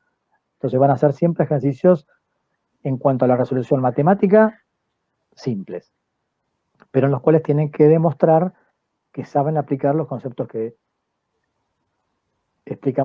Entonces van a ser siempre ejercicios en cuanto a la resolución matemática, simples, pero en los cuales tienen que demostrar que saben aplicar los conceptos que explican